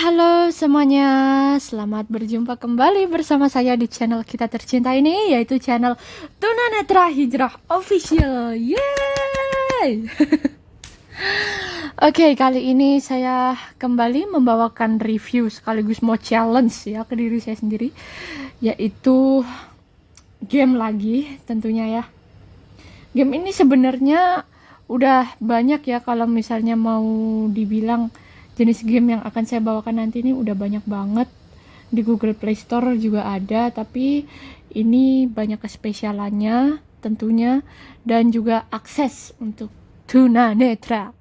Halo semuanya, selamat berjumpa kembali bersama saya di channel kita tercinta ini, yaitu channel Tunanetra Hijrah Official. Yeay! Oke, kali ini saya kembali membawakan review sekaligus mau challenge ya ke diri saya sendiri, yaitu game lagi tentunya ya. Game ini sebenarnya udah banyak ya, kalau misalnya mau dibilang jenis game yang akan saya bawakan nanti ini udah banyak banget. Di Google Play Store juga ada, tapi ini banyak kespesialannya tentunya, dan juga akses untuk tunanetra.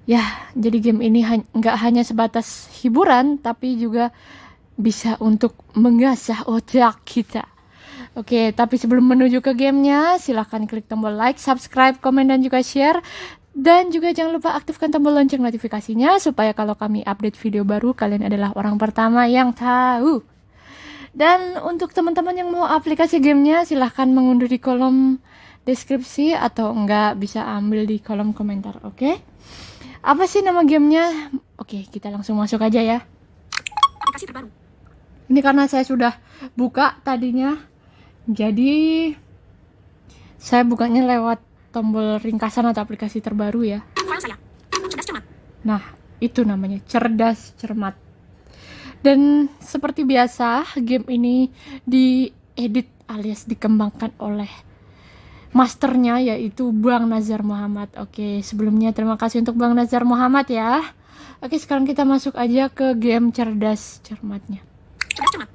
Ya, jadi game ini nggak hanya sebatas hiburan, tapi juga bisa untuk mengasah otak kita. Oke, tapi sebelum menuju ke gamenya, silahkan klik tombol like, subscribe, komen, dan juga share. Dan juga jangan lupa aktifkan tombol lonceng notifikasinya, supaya kalau kami update video baru, kalian adalah orang pertama yang tahu. Dan untuk teman-teman yang mau aplikasi gamenya, silahkan mengunduh di kolom deskripsi, atau enggak bisa ambil di kolom komentar, oke? Apa sih nama gamenya? Oke, kita langsung masuk aja ya. Aplikasi terbaru. Ini karena saya sudah buka tadinya, jadi saya bukanya lewat tombol ringkasan atau aplikasi terbaru ya. File saya. Cerdas cermat. Nah, itu namanya cerdas cermat. Dan seperti biasa, game ini diedit alias dikembangkan oleh masternya, yaitu Bang Nazar Muhammad. Oke, sebelumnya terima kasih untuk Bang Nazar Muhammad ya. Oke, sekarang kita masuk aja ke game cerdas cermatnya. Cerdas cermat.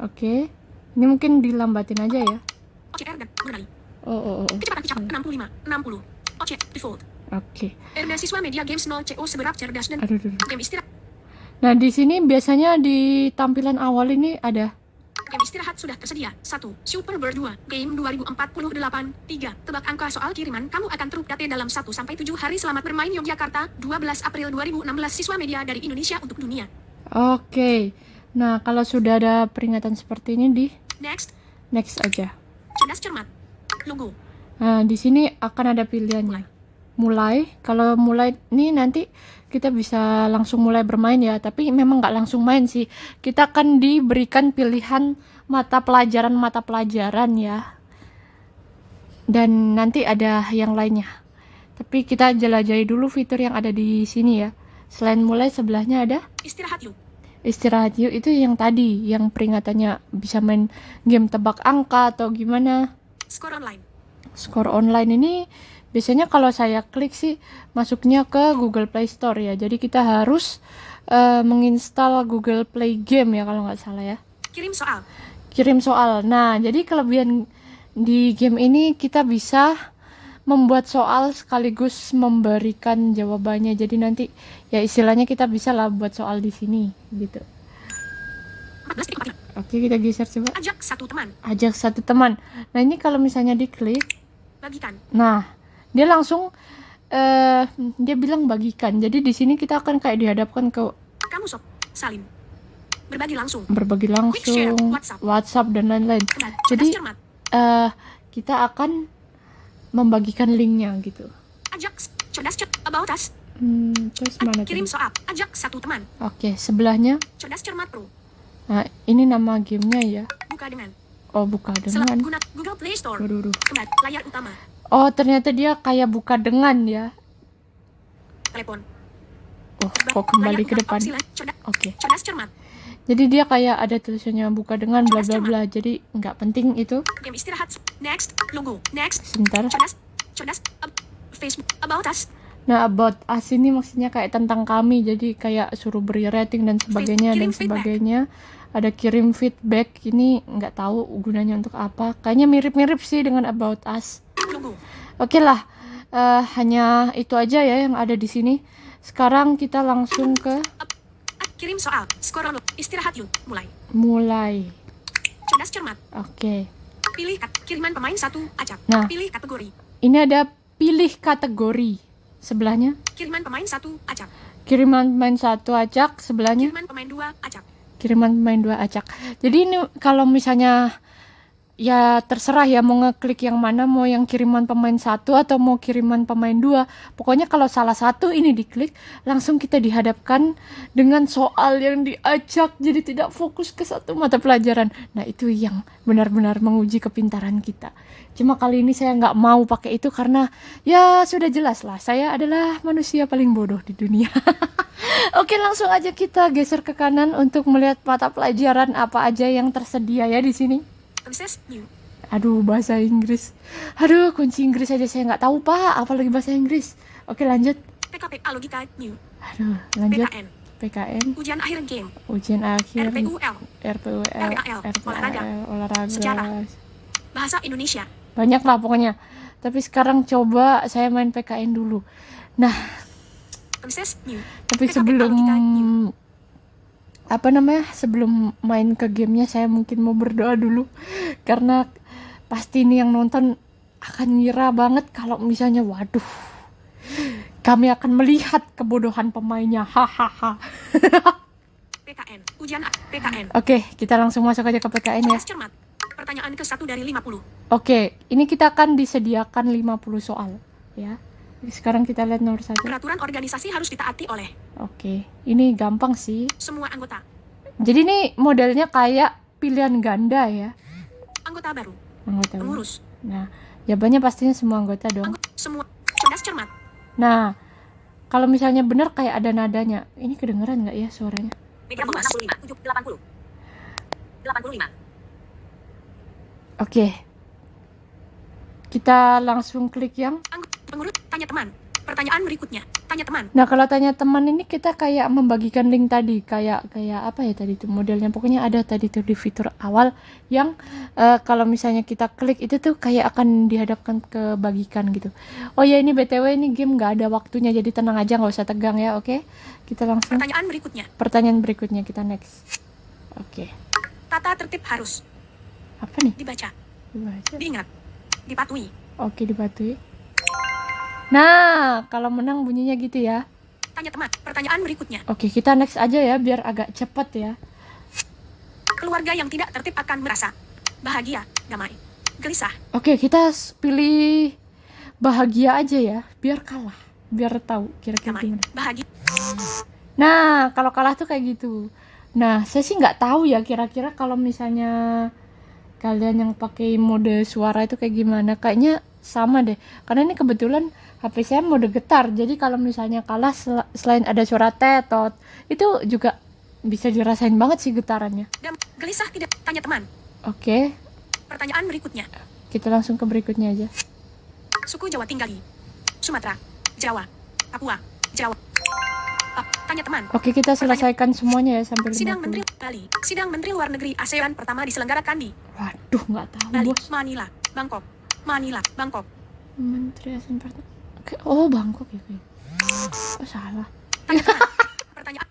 Oke, ini mungkin dilambatin aja ya. OCR dan Brunei. Oh. Kecepatan ucap 65, 60. OC default. Oke. Erda siswa media games 0 CO seberap cerdas dan Aduh. game istirahat. Nah, di sini biasanya di tampilan awal ini ada Game istirahat sudah tersedia. 1. Superbird 2. Game 2048. 3. Tebak angka soal kiriman. Kamu akan terupdate dalam 1-7 hari. Selamat bermain Yogyakarta. 12 April 2016. Siswa media dari Indonesia untuk dunia. Oke. Nah, kalau sudah ada peringatan seperti ini di next aja. Cerdas cermat. Logo. Nah, di sini akan ada pilihannya. Mulai. Kalau mulai ini nanti kita bisa langsung mulai bermain ya, tapi memang nggak langsung main sih. Kita akan diberikan pilihan mata pelajaran ya. Dan nanti ada yang lainnya. Tapi kita jelajahi dulu fitur yang ada di sini ya. Selain mulai, sebelahnya ada Istirahat yuk. istirahat yuk, itu yang tadi, yang peringatannya bisa main game tebak angka atau gimana. Skor online. Skor online ini biasanya kalau saya klik sih masuknya ke Google Play Store ya. Jadi kita harus menginstal Google Play Game ya kalau nggak salah ya. Kirim soal. Kirim soal. Nah, jadi kelebihan di game ini kita bisa membuat soal sekaligus memberikan jawabannya. Jadi nanti ya istilahnya kita bisa lah buat soal di sini gitu. 14.4. Oke, kita geser coba. Ajak satu teman. Ajak satu teman. Nah, ini kalau misalnya diklik, Bagikan. nah dia langsung dia bilang bagikan. Jadi di sini kita akan kayak dihadapkan ke Kamu sob. Salim. Berbagi langsung. berbagi Quick share. langsung, WhatsApp dan lain-lain. Jadi Cerdas cermat. kita akan membagikan linknya gitu. Ajak cerdas cermat. About us. Terus mana Kirim tadi? soal. Ajak satu teman. Oke, sebelahnya. Cerdas cermat pro. Nah, ini nama gamenya ya. Buka dengan. Oh, buka Select dengan. guna Google Play Store. Waduh. Kembali layar utama. Oh, ternyata dia kayak buka dengan ya. Telepon. Oh, kok kembali Layar ke utama. depan. Opsi lain. Oke. Cerdas cermat. Jadi dia kayak ada tulisannya buka dengan bla bla bla. Jadi nggak penting itu. Game istirahat. Next. Logo. Next. Sebentar. Cerdas. Facebook. About us. Nah, about us ini maksudnya kayak tentang kami. Jadi kayak suruh beri rating dan sebagainya Kirim dan sebagainya. Ada kirim feedback. Ini nggak tahu gunanya untuk apa. Kayaknya mirip-mirip sih dengan about us. Logo. Oke lah. Hanya itu aja ya yang ada di sini. Sekarang kita langsung ke Kirim soal. Skor online. Istirahat yuk. mulai. Cerdas cermat. Oke. Pilih kiriman pemain 1. Acak. Nah. Pilih kategori. Ini ada pilih kategori. Sebelahnya Kiriman pemain 1. Acak. kiriman pemain 1 acak. Sebelahnya Kiriman pemain 2. Acak. kiriman pemain 2 acak. Jadi ini kalau misalnya ya terserah ya mau ngeklik yang mana, mau yang kiriman pemain 1 atau mau kiriman pemain 2. Pokoknya kalau salah satu ini diklik, langsung kita dihadapkan dengan soal yang diacak, jadi tidak fokus ke satu mata pelajaran. Nah itu yang benar-benar menguji kepintaran kita. Cuma kali ini saya nggak mau pakai itu karena ya sudah jelas lah, saya adalah manusia paling bodoh di dunia. Oke, langsung aja kita geser ke kanan untuk melihat mata pelajaran apa aja yang tersedia ya di sini. Access New. Aduh, bahasa Inggris. Aduh, kunci Inggris aja saya nggak tahu, Pak. Apalagi bahasa Inggris. Oke, lanjut. PKPA Logika New. Aduh, lanjut. PKN. PKN. Ujian akhir game. Ujian akhir. RPUL. RPUL. RAL, olahraga. Olahraga. Sejarah. Bahasa Indonesia. Banyak lah pokoknya. Tapi sekarang coba saya main PKN dulu. Nah, Access New. tapi PKPA sebelum Logika New. sebelum main ke gamenya saya mungkin mau berdoa dulu karena pasti ini yang nonton akan ngira banget kalau misalnya waduh kami akan melihat kebodohan pemainnya, hahaha. PKN. Ujian PKN. Oke, kita langsung masuk aja ke PKN ya. Tes cermat. Pertanyaan ke-1 dari 50. Oke, ini kita akan disediakan 50 soal ya. Sekarang kita lihat nomor 1. Peraturan organisasi harus ditaati oleh Oke, ini gampang sih. semua anggota. Jadi ini modelnya kayak pilihan ganda ya. Anggota baru. Anggota. Pengurus. Nah, jawabannya pastinya semua anggota dong. Semua. Cerdas cermat. Nah, kalau misalnya benar kayak ada nadanya. Ini kedengeran nggak ya suaranya? Media 65. 7, 80. 85. Oke. Kita langsung klik yang. Pengurus. Tanya teman. Pertanyaan berikutnya. Tanya teman. Nah, kalau tanya teman ini kita kayak membagikan link tadi. Kayak apa ya tadi itu modelnya. Pokoknya ada tadi tuh di fitur awal yang kalau misalnya kita klik itu tuh kayak akan dihadapkan ke bagikan gitu. Oh ya, ini BTW ini game nggak ada waktunya. Jadi tenang aja, nggak usah tegang ya, oke? Kita langsung. Pertanyaan berikutnya. Pertanyaan berikutnya kita next. Oke. Tata tertib harus Apa nih? dibaca, Dibaca. diingat, dipatuhi. Oke, dipatuhi. Nah, kalau menang bunyinya gitu ya. Tanya teman. Pertanyaan berikutnya. Oke, kita next aja ya biar agak cepat ya. Keluarga yang tidak tertib akan merasa bahagia, damai, gelisah. Oke, kita pilih bahagia aja ya, biar kalah, biar tahu kira-kira Damai, gimana. bahagia. Nah, kalau kalah tuh kayak gitu. Nah, saya sih nggak tahu ya kira-kira kalau misalnya kalian yang pakai mode suara itu kayak gimana. Kayaknya sama deh, karena ini kebetulan HP saya mode getar. Jadi kalau misalnya kalah selain ada suara tetot, itu juga bisa dirasain banget sih getarannya. Gelisah tidak. Tanya teman. Oke, Pertanyaan berikutnya. kita langsung ke berikutnya aja. Suku Jawa tinggali. Sumatera, Jawa, Papua, Jawa. Tanya teman. Oke, kita selesaikan semuanya ya sampai 50. Sidang Menteri Bali. Sidang Menteri Luar Negeri ASEAN pertama diselenggarakan di Waduh, nggak tahu Bali, bos. Manila, Bangkok. Manila, Bangkok. Menteri ASEAN pertama. Oke, oh Bangkok ya kayak. Oh salah. Tanya teman. Pertanyaan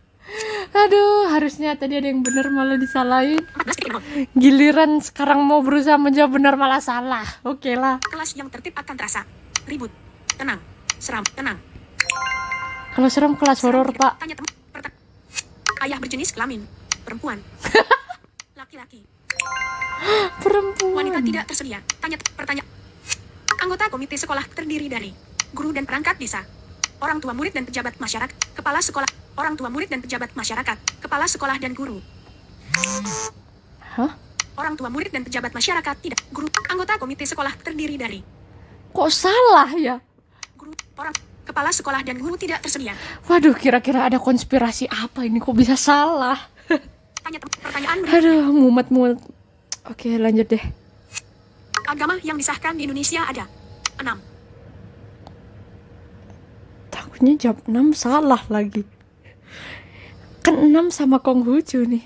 Aduh, harusnya tadi ada yang benar malah disalahin. 14.0. Giliran sekarang mau berusaha menjawab benar malah salah. Oke lah. Kelas yang tertib akan terasa ribut, tenang, seram, tenang. Kalau serem kelas Seram horor, tidak. Pak. Tanya teman. Ayah berjenis kelamin perempuan. Laki-laki. Perempuan. Wanita tidak tersedia. Pertanyaan. Anggota komite sekolah terdiri dari guru dan perangkat desa, orang tua murid dan pejabat masyarakat, kepala sekolah, orang tua murid dan pejabat masyarakat, kepala sekolah dan guru. Hah? Orang tua murid dan pejabat masyarakat tidak. Guru. Anggota komite sekolah terdiri dari Kok salah ya? guru, orang, kepala sekolah dan guru tidak tersedia. Waduh, kira-kira ada konspirasi apa ini kok bisa salah? Pertanyaan berikutnya. Aduh, mumet-mumet. Oke, lanjut deh. Agama yang disahkan di Indonesia ada 6. Takutnya jam 6 salah lagi. Kan 6 sama Konghucu nih.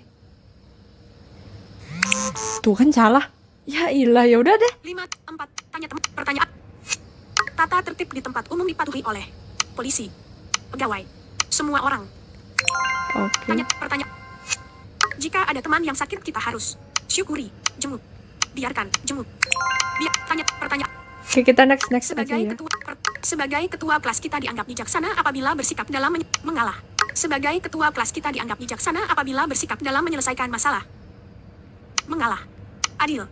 Tuh kan salah. Ya ilah, ya udah deh. 5, 4. Tanya teman. Pertanyaan. Tata tertib di tempat umum dipatuhi oleh polisi, pegawai, semua orang. Oke. Pertanyaan. Jika ada teman yang sakit kita harus syukuri, jenguk, biarkan, jenguk. Pertanyaan. Oke, kita next aja Sebagai ya. sebagai ketua kelas kita dianggap bijaksana apabila bersikap dalam mengalah. Sebagai ketua kelas kita dianggap bijaksana apabila bersikap dalam menyelesaikan masalah. Mengalah. Adil.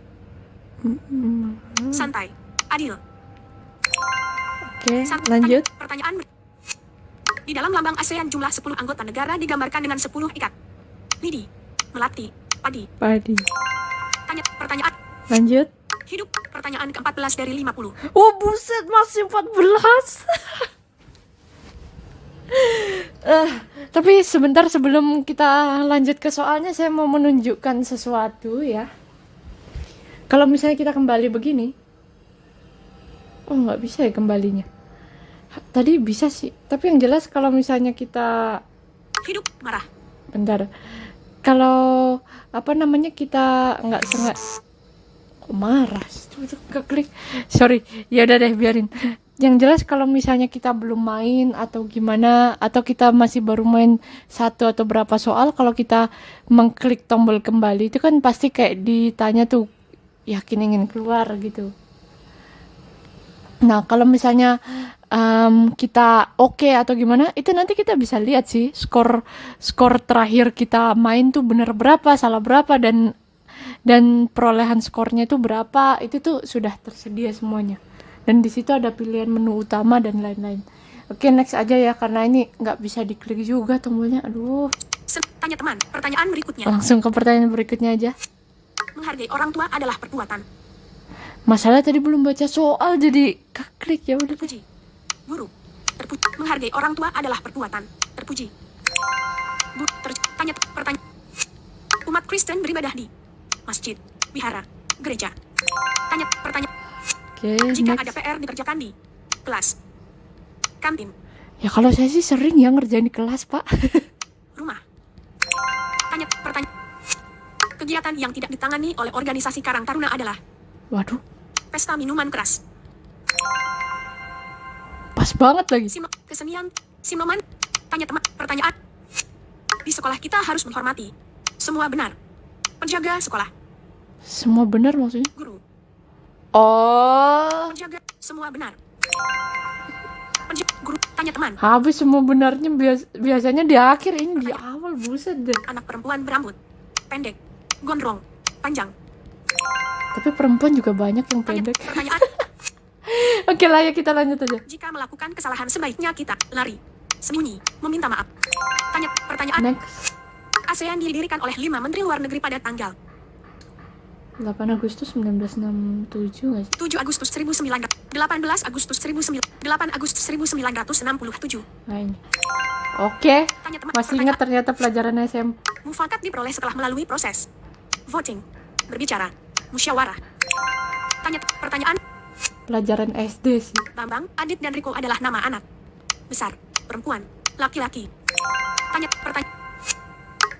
Santai. Adil. Oke, lanjut. Pertanyaan. Di dalam lambang ASEAN jumlah 10 anggota negara digambarkan dengan 10 ikat. Lidi. Melati. Padi. Padi. Pertanyaan. Lanjut. Hidup. Pertanyaan ke-14 dari 50. Oh buset, masih 14. Tapi sebentar sebelum kita lanjut ke soalnya, saya mau menunjukkan sesuatu ya. Kalau misalnya kita kembali begini, oh nggak bisa ya kembalinya. Tadi bisa sih, tapi yang jelas kalau misalnya kita Hidup. Marah. bentar, kalau apa namanya kita nggak sengaja, kok marah, keklik, sorry, ya udah deh biarin. Yang jelas kalau misalnya kita belum main atau gimana, atau kita masih baru main satu atau berapa soal, kalau kita mengklik tombol kembali itu kan pasti kayak ditanya tuh, yakin ingin keluar gitu. Nah kalau misalnya kita oke atau gimana, itu nanti kita bisa lihat sih skor terakhir kita main tuh bener berapa, salah berapa, dan perolehan skornya itu berapa, itu tuh sudah tersedia semuanya. Dan di situ ada pilihan menu utama dan lain-lain. Oke, next aja ya, karena ini nggak bisa diklik juga tombolnya. Aduh. Tanya teman. Pertanyaan berikutnya. Langsung ke pertanyaan berikutnya aja. Menghargai orang tua adalah perbuatan. Masalah tadi belum baca soal jadi klik, ya udah. Terpuji. Guru. Terpuji. Menghargai orang tua adalah perbuatan. Terpuji. Tanya. Pertanyaan. Umat Kristen beribadah di masjid, wihara, gereja. Tanya. Pertanyaan. Oke, Jika next. ada PR dikerjakan di kelas, kantin, Ya kalau saya sih sering ya ngerjain di kelas, Pak. rumah. Tanya. Pertanyaan. Kegiatan yang tidak ditangani oleh organisasi Karang Taruna adalah Waduh, pesta minuman keras, pas banget lagi. kesenian, sinoman. Tanya teman. Pertanyaan. Di sekolah kita harus menghormati semua benar. Penjaga sekolah, Semua benar maksudnya? guru, Oh, penjaga semua benar. Guru. Tanya teman. habis semua benarnya biasanya di akhir, ini di awal, buset deh. Anak perempuan berambut pendek, gondrong, panjang. Tapi perempuan juga banyak yang Tanya. pendek. Pertanyaan. Oke lah ya, kita lanjut aja. Jika melakukan kesalahan sebaiknya kita lari, sembunyi, meminta maaf. Tanya. Pertanyaan. Next. ASEAN didirikan oleh 5 menteri luar negeri pada tanggal 8 Agustus 1967 nggak sih? 7 Agustus 1900, 18 Agustus 1900, 8 Agustus 1967. Nah ini. Oke, Tanya teman. masih ingat ternyata pelajaran SM. Mufakat diperoleh setelah melalui proses voting, berbicara, musyawarah. Tanya. Pertanyaan. Pelajaran SD sih. Bambang, Adit dan Riko adalah nama anak besar, perempuan, laki-laki. Tanya. Pertanyaan.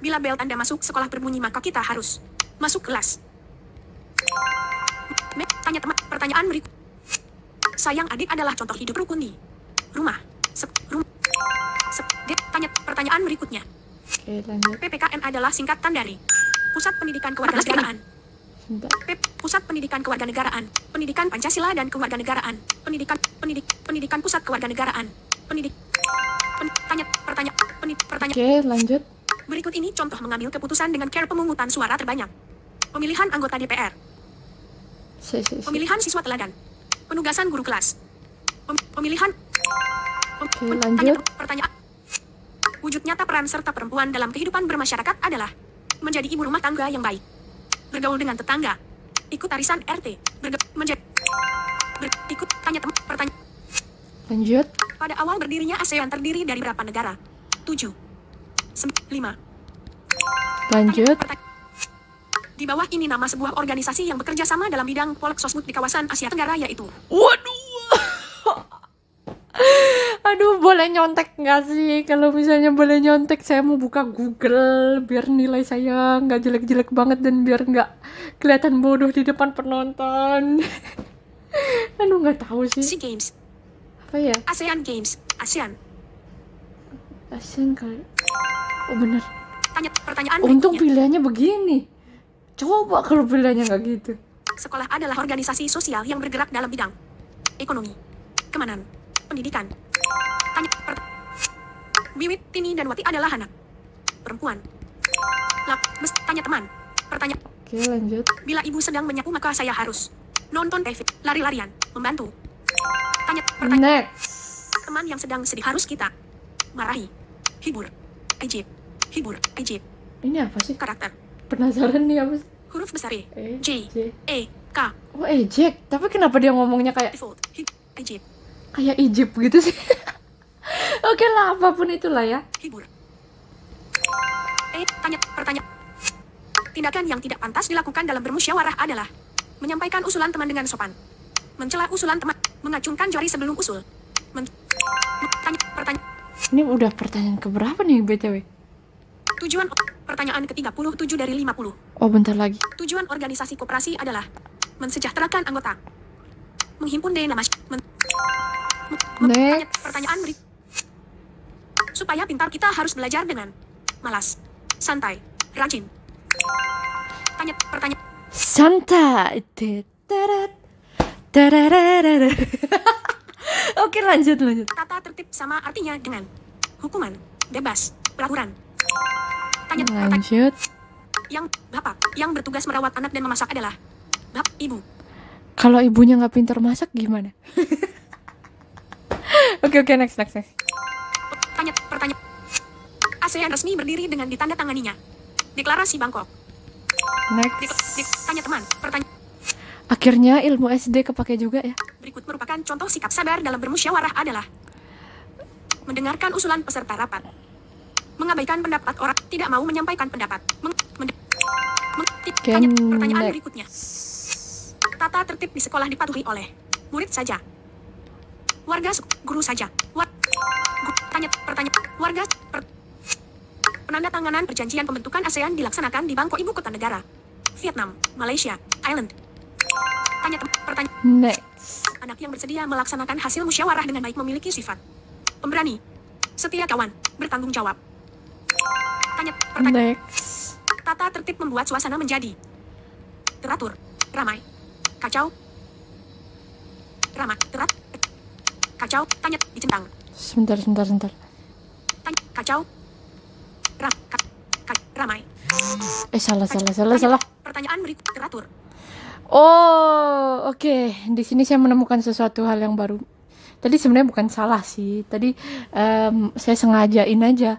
Bila bel tanda masuk sekolah berbunyi maka kita harus masuk kelas. Tanya teman. Pertanyaan berikut. Sayang adik adalah contoh hidup rukun di rumah. Tanya. Pertanyaan berikutnya. Oke, lanjut. PPKN adalah singkatan dari Pusat Pendidikan Kewarganegaraan. Sebentar. Pusat Pendidikan Kewarganegaraan, Pendidikan Pancasila dan Kewarganegaraan, Pendidikan Pusat Kewarganegaraan, Tanya. Pertanyaan. Oke, lanjut. Berikut ini contoh mengambil keputusan dengan cara pemungutan suara terbanyak. Pemilihan anggota DPR, pemilihan siswa teladan, penugasan guru kelas, pemilihan. Oke, lanjut. Pertanyaan. Wujud nyata peran serta perempuan dalam kehidupan bermasyarakat adalah menjadi ibu rumah tangga yang baik, bergaul dengan tetangga, ikut arisan RT, ikut. Tanya teman. Pertanyaan. Lanjut. Pada awal berdirinya ASEAN terdiri dari berapa negara? 7, 5. Lanjut. Di bawah ini nama sebuah organisasi yang bekerja sama dalam bidang Polksosbud di kawasan Asia Tenggara yaitu. Waduh. Aduh, boleh nyontek nggak sih? Kalau misalnya boleh nyontek, saya mau buka Google biar nilai saya nggak jelek-jelek banget dan biar nggak kelihatan bodoh di depan penonton. Aduh, nggak tahu sih. SEA Games, Apa ya? ASEAN Games, ASEAN. ASEAN kali. Oh bener. Tanya. Pertanyaan Untung berikutnya. pilihannya begini. Coba kalau pilihannya nggak gitu. Sekolah adalah organisasi sosial yang bergerak dalam bidang ekonomi, keamanan, pendidikan. Tanya. Wiwit, Tini dan Wati adalah anak perempuan. Tanya teman. Pertanyaan. Oke, lanjut. Bila ibu sedang menyapu maka saya harus nonton TV, lari-larian, membantu. Tanya pertanyaan. Next. Teman yang sedang sedih harus kita marahi, hibur, ejek, hibur, ejek. Ini apa sih? Karakter. Penasaran nih apa sih? Huruf besar E, J, J. E, K, Oh, ejek. Tapi kenapa dia ngomongnya kayak default, ejek, Egypt gitu sih? Oke lah, apapun itulah ya. hibur. Tanya pertanyaan. Tindakan yang tidak pantas dilakukan dalam bermusyawarah adalah menyampaikan usulan teman dengan sopan, mencela usulan teman, mengacungkan jari sebelum usul. Tanya pertanyaan. Ini udah pertanyaan keberapa nih BTW? Tujuan pertanyaan ke-37 dari 50. Oh, bentar lagi. Tujuan organisasi koperasi adalah mensejahterakan anggota, menghimpun dana Next. pertanyaan supaya pintar kita harus belajar dengan malas, santai, rajin. Tanya pertanyaan. Santai. Tetarat. Tarararara. Oke, lanjut. Tata tertib sama artinya dengan hukuman, bebas, peraturan. Tanya pertanyaan. Lanjut. Yang bapak yang bertugas merawat anak dan memasak adalah ibu. Kalau ibunya nggak pintar masak gimana? Oke, next. Tanya pertanyaan. ASEAN resmi berdiri dengan ditandatanganinya Deklarasi Bangkok. Next. Tanya teman. Pertanyaan Akhirnya ilmu SD kepake juga ya. berikut merupakan contoh sikap sabar dalam bermusyawarah adalah mendengarkan usulan peserta rapat, mengabaikan pendapat orang, tidak mau menyampaikan pendapat. Tanya pertanyaan berikutnya. Tata tertib di sekolah dipatuhi oleh murid saja, warga, guru saja. Tanya pertanyaan. Warga. Penandatanganan perjanjian pembentukan ASEAN dilaksanakan di Bangkok, ibu kota negara Vietnam, Malaysia, Thailand. Tanya pertanyaan. Next. Anak yang bersedia melaksanakan hasil musyawarah dengan baik memiliki sifat pemberani, setia kawan, bertanggung jawab. Tanya pertanyaan. Next. Tata tertib membuat suasana menjadi teratur, ramai, kacau, ramai, kacau. Tanya dicentang. Sebentar. Tanya kacau, ramai. Salah. Pertanyaan berikut teratur. Oh, oke. Di sini saya menemukan sesuatu hal yang baru. Tadi sebenarnya bukan salah sih. Tadi saya sengajain aja.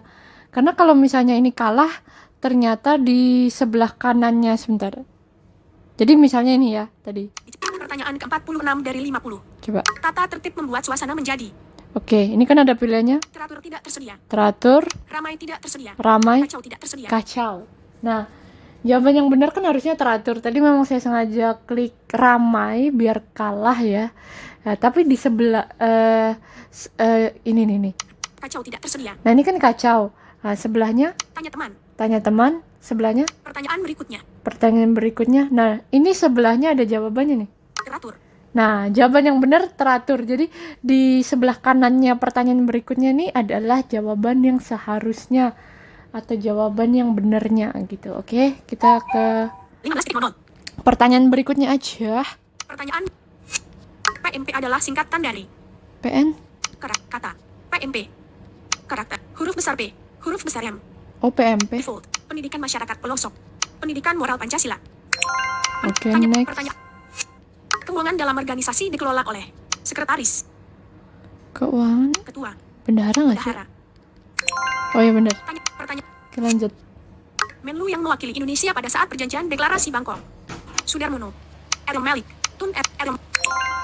Karena kalau misalnya ini kalah, ternyata di sebelah kanannya sebentar. Jadi misalnya ini ya tadi. Pertanyaan ke-46 dari 50. Coba. Tata tertib membuat suasana menjadi Oke, ini kan ada pilihannya. teratur tidak tersedia, Teratur, ramai tidak tersedia, ramai, kacau tidak tersedia. kacau. Nah, jawaban yang benar kan harusnya teratur. Tadi memang saya sengaja klik ramai biar kalah ya. Nah, tapi di sebelah ini nih. Kacau tidak tersedia. Nah, ini kan kacau. Nah, sebelahnya Tanya teman. sebelahnya Pertanyaan berikutnya. Nah, ini sebelahnya ada jawabannya nih. Teratur. Nah, jawaban yang benar teratur. Jadi di sebelah kanannya pertanyaan berikutnya nih adalah jawaban yang seharusnya atau jawaban yang benarnya gitu. Oke, kita ke 15.00. pertanyaan berikutnya aja. Pertanyaan. PMP adalah singkatan dari PN? kata. PMP. Karakter. Huruf besar P. Huruf besar M. Oh, PMP. Default. Pendidikan masyarakat pelosok. Pendidikan moral Pancasila. Oke, Tanya next. pertanyaan. Keuangan dalam organisasi dikelola oleh sekretaris, Keuangan? ketua, Bendahara nggak sih? bendahara. Oh ya benar. Tanya pertanyaan. Oke, lanjut. Menlu yang mewakili Indonesia pada saat perjanjian deklarasi Bangkok. Sudarmono. Eril Malik. Tun Eril.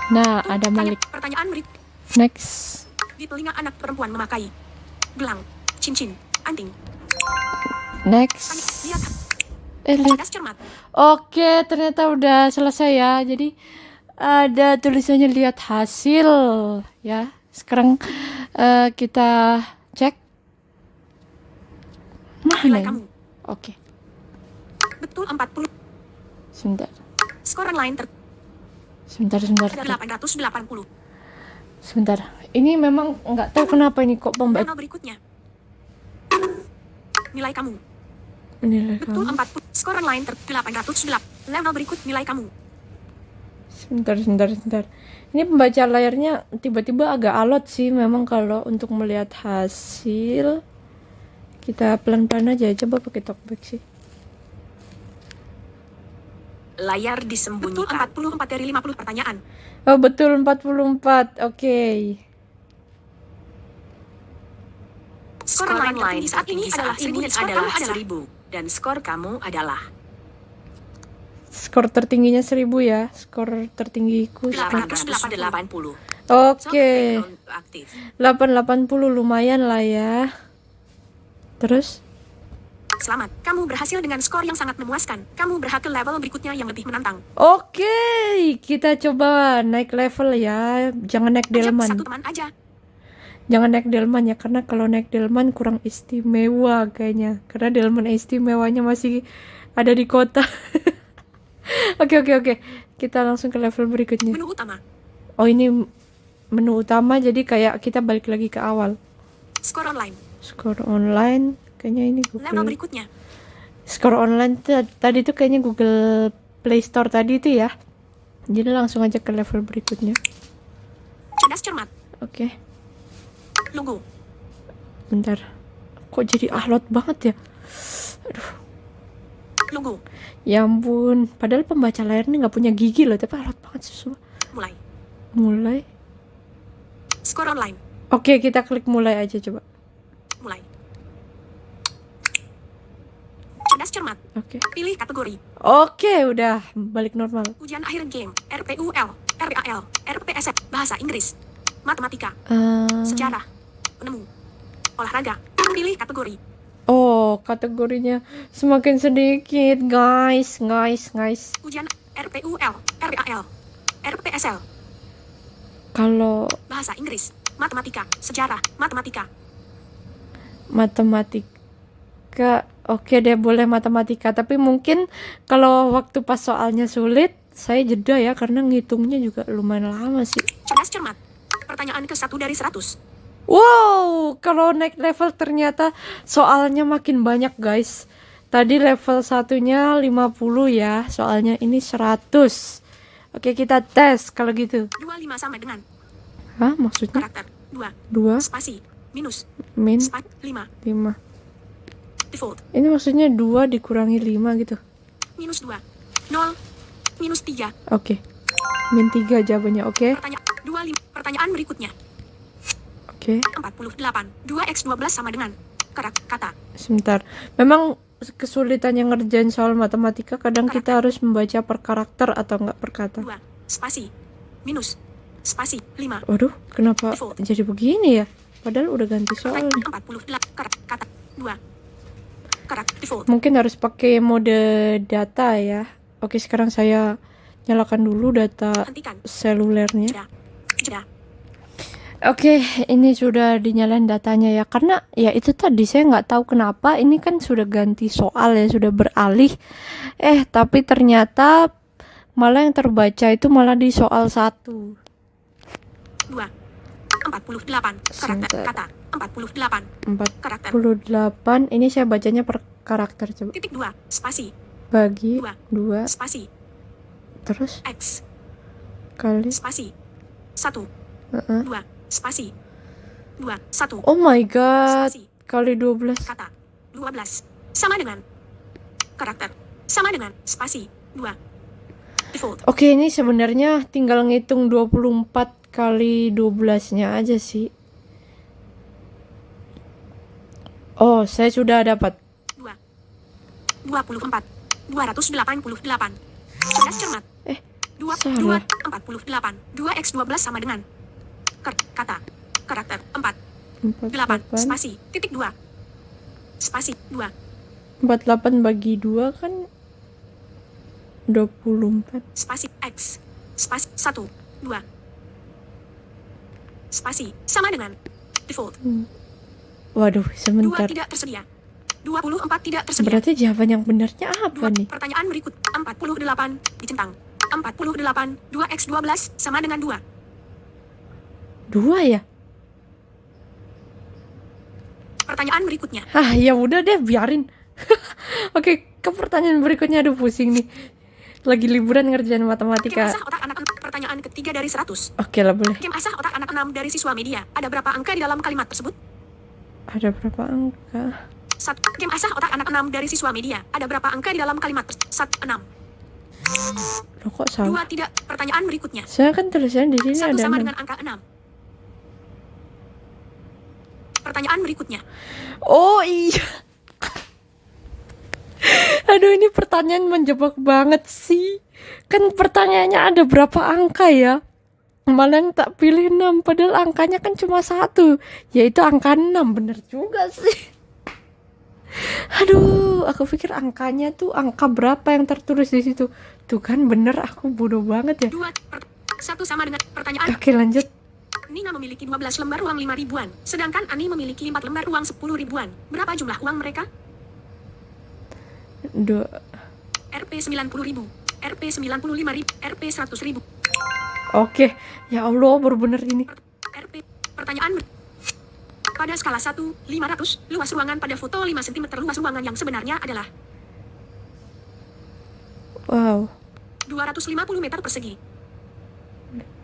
Nah, ada Malik. Pertanyaan berikut. Next. Di telinga anak perempuan memakai gelang, cincin, anting. Next. Lihat. Lihat. Cerdas cermat. Oke, ternyata udah selesai ya. Jadi ada tulisannya lihat hasil ya. Sekarang kita cek. Mana Nilai ini? kamu. Oke, Betul 40. sebentar. Skor online Sebentar. 880. Sebentar. Ini memang nggak tahu kenapa ini kok pembaca. Level berikutnya. Nilai kamu. Nilai Betul kamu. 40. Skor online 808. Level berikut nilai kamu. Sebentar. Ini pembaca layarnya tiba-tiba agak alot sih memang kalau untuk melihat hasil. Kita pelan-pelan aja, coba pakai talkback sih. Layar Betul disembunyikan. 44 dari 50 pertanyaan. Oh, betul 44. Oke. Skor online tertinggi saat ini adalah 1000 dan skor kamu adalah 1000 dan skor kamu adalah Skor tertingginya 1000 ya. Skor tertinggiku skor. 880. Oke. Background aktif. 880 lumayan lah ya. Terus? Selamat, kamu berhasil dengan skor yang sangat memuaskan. Kamu berhak ke level berikutnya yang lebih menantang. Oke, kita coba naik level ya. Jangan naik Ajak delman. satu teman aja. Jangan naik delman ya, karena kalau naik delman kurang istimewa kayaknya. Karena delman istimewanya masih ada di kota. Oke. Kita langsung ke level berikutnya. Menu utama. Oh, ini menu utama, jadi kayak kita balik lagi ke awal. Skor online. Skor online, kayaknya ini Level Google. berikutnya. Skor online tadi tuh kayaknya Google Play Store tadi itu ya. Jadi langsung aja ke level berikutnya. Cerdas cermat. Oke, Logo. bentar. Kok jadi alot banget ya? Logo. Ya ampun, padahal pembaca layar ini nggak punya gigi loh, tapi alot banget susu. Mulai. Mulai. Skor online. Oke, kita klik mulai aja coba. Mulai. Cerdas cermat. Oke. Pilih kategori. Oke, udah balik normal. Ujian akhir game. RPUL. RPAL. RPSF. Bahasa Inggris. Matematika. Sejarah. Penemu. Olahraga. Pilih kategori. Oh, kategorinya semakin sedikit, guys. Ujian RPUL. RPAL. RPSL. Kalau Bahasa Inggris. Matematika. Sejarah. Matematika. matematika, oke deh, boleh matematika. Tapi mungkin kalau waktu pas soalnya sulit, saya jeda ya, karena ngitungnya juga lumayan lama sih. Cerdas cermat. Pertanyaan ke-1 dari 100. Wow, kalau naik level ternyata soalnya makin banyak, guys. Tadi level satunya 50 ya, soalnya ini 100. Oke, kita tes kalau gitu. 25 sama dengan Hah, maksudnya? karakter. 2. 2 Spasi. Minus. min Spasi. 5. 5. Default. Ini maksudnya 2 dikurangi 5 gitu. Minus 2. 0. Minus 3. Oke. Min 3 jawabannya, oke. Pertanyaan berikutnya. Oke. 48. 2x12 sama dengan kata. Sebentar. Memang kesulitan yang ngerjain soal matematika kadang kita harus membaca per karakter atau enggak per kata. 2. Spasi. Minus. Spasi. 5. Waduh, kenapa Default. jadi begini ya? Padahal udah ganti soal nih. 48. Kata. 2. Karakter. Default. Mungkin harus pakai mode data ya. Oke, sekarang saya nyalakan dulu data Hentikan. selulernya. Jeda. Oke, ini sudah dinyalain datanya ya. Karena ya itu tadi saya nggak tahu kenapa ini kan sudah ganti soal ya, sudah beralih. Tapi ternyata malah yang terbaca itu malah di soal 1. 2. 48. Karakter. Kata. 48. Karakter. 48. Ini saya bacanya per karakter coba. Titik 2. Spasi. Bagi 2. 2 Spasi. terus X. kali Spasi. 1. 2. Spasi. 2. 1. Oh my god, Spasi. kali 12. Kata. 12. Sama dengan karakter. Sama dengan spasi. 2. Default. Oke, ini sebenarnya tinggal ngitung 24 kali 12-nya aja sih. Oh, saya sudah dapat. 2. 24. 288. Cerdas cermat. 2. salah. 48. 2x12 sama dengan kata. Karakter. 4. 8. 48. Spasi. Titik 2. Spasi. 2. 48 bagi 2 kan 24. Spasi. X. Spasi. 1. 2. Spasi. Sama dengan default. Waduh, 2 sebentar. tidak tersedia. 24 tidak tersedia. Berarti jawaban yang benarnya apa nih? Pertanyaan berikut. 48 dicentang. 48. 2x12 sama dengan 2. 2 ya? Pertanyaan berikutnya. Ya udah deh, biarin. Oke, ke pertanyaan berikutnya. Aduh, pusing nih. Lagi liburan ngerjain Game matematika. asah otak anak. Pertanyaan ketiga dari 100. Oke lah, boleh. Game asah otak anak 6 dari siswa media. Ada berapa angka di dalam kalimat tersebut? Ada berapa angka? 1. Game asah otak anak 6 dari siswa media. Ada berapa angka di dalam kalimat tersebut? 6. Loh, kok 2 salah? tidak. Pertanyaan berikutnya. Saya kan tulisannya di sini 1 ada sama 6. dengan angka 6. Pertanyaan berikutnya. Oh iya. Aduh, ini pertanyaan menjebak banget sih. Kan pertanyaannya ada berapa angka ya? Malah yang tak pilih 6, padahal angkanya kan cuma 1, yaitu angka 6. Bener juga sih. Aduh, aku pikir angkanya tuh angka berapa yang tertulis di situ. Tuh kan bener, aku bodoh banget ya. 1 sama dengan pertanyaan. Oke, lanjut. Nina memiliki 12 lembar uang 5 ribuan, sedangkan Ani memiliki 4 lembar uang 10 ribuan. Berapa jumlah uang mereka? Rp 90 ribu, Rp 95 ribu, Rp 100 ribu. Oke, ya Allah, baru bener ini. Rp. Pertanyaan pada skala 1, 500, luas ruangan pada foto 5 cm. Luas ruangan yang sebenarnya adalah Wow, 250 meter persegi.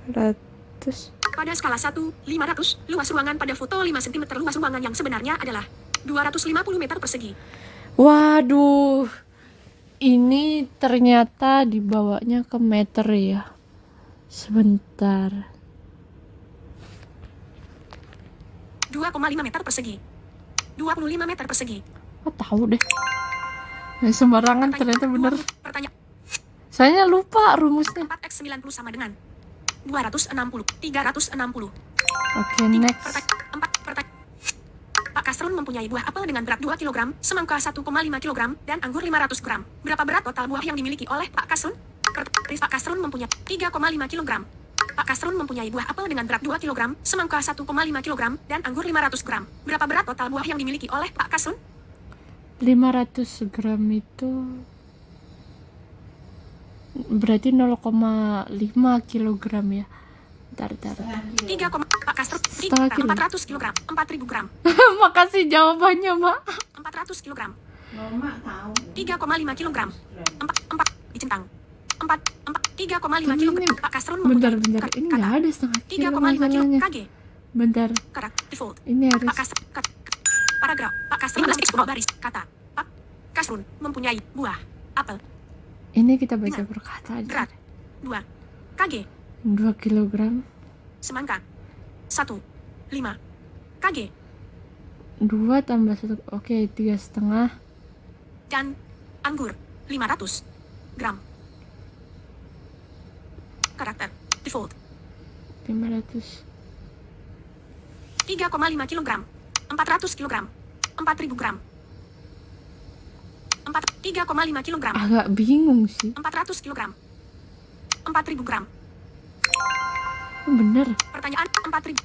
100. Pada skala 1, 500, luas ruangan pada foto 5 cm. Luas ruangan yang sebenarnya adalah 250 meter persegi. Waduh, ini ternyata dibawanya ke meter ya. Sebentar. 2,5 meter persegi. 25 meter persegi. Oh, tahu deh. Sembarangan ternyata bener. Pertanyaan Saya lupa rumusnya. 4x 90 sama dengan 260, 360. Oke, next. Pak Kasrun mempunyai buah apel dengan berat 2 kg, semangka 1,5 kg, dan anggur 500 gram. Berapa berat total buah yang dimiliki oleh Pak Kasrun? Pak Kasrun mempunyai 3,5 kg. Pak Kasrun mempunyai buah apel dengan berat 2 kg, semangka 1,5 kg, dan anggur 500 gram. Berapa berat total buah yang dimiliki oleh Pak Kasrun? 500 gram itu berarti 0,5 kilogram ya. Bentar. 3, Pak Kasrun Setengah kilo. 400 kg, 4000 gram. Makasih jawabannya, Mak. 400 kg. Mama tahu. 3,5 kg. 4 dicentang. 3,5 Tapi kg. ini- Pak Kasrun Bentar. mempunyai Ini nggak ada setengah kilo 3,5 kg masalahnya. KG. Bentar, Karak default. ini harus. Pak Kasrun paragraf. Pak Kasrun baris kata. Pak Kasrun mempunyai buah apel Ini kita baca perkataan. berat 2 KG. 2 kilogram. Semangka 1, 5 KG. 2 tambah 1. Oke, 3,5. Dan anggur 500 gram. Karakter default 500. 3,5 kg. 400 kg. 4000 gram. 3,5 kg. Agak bingung sih. 400 kg. 4000 gram. Oh, bener. Pertanyaan 4000.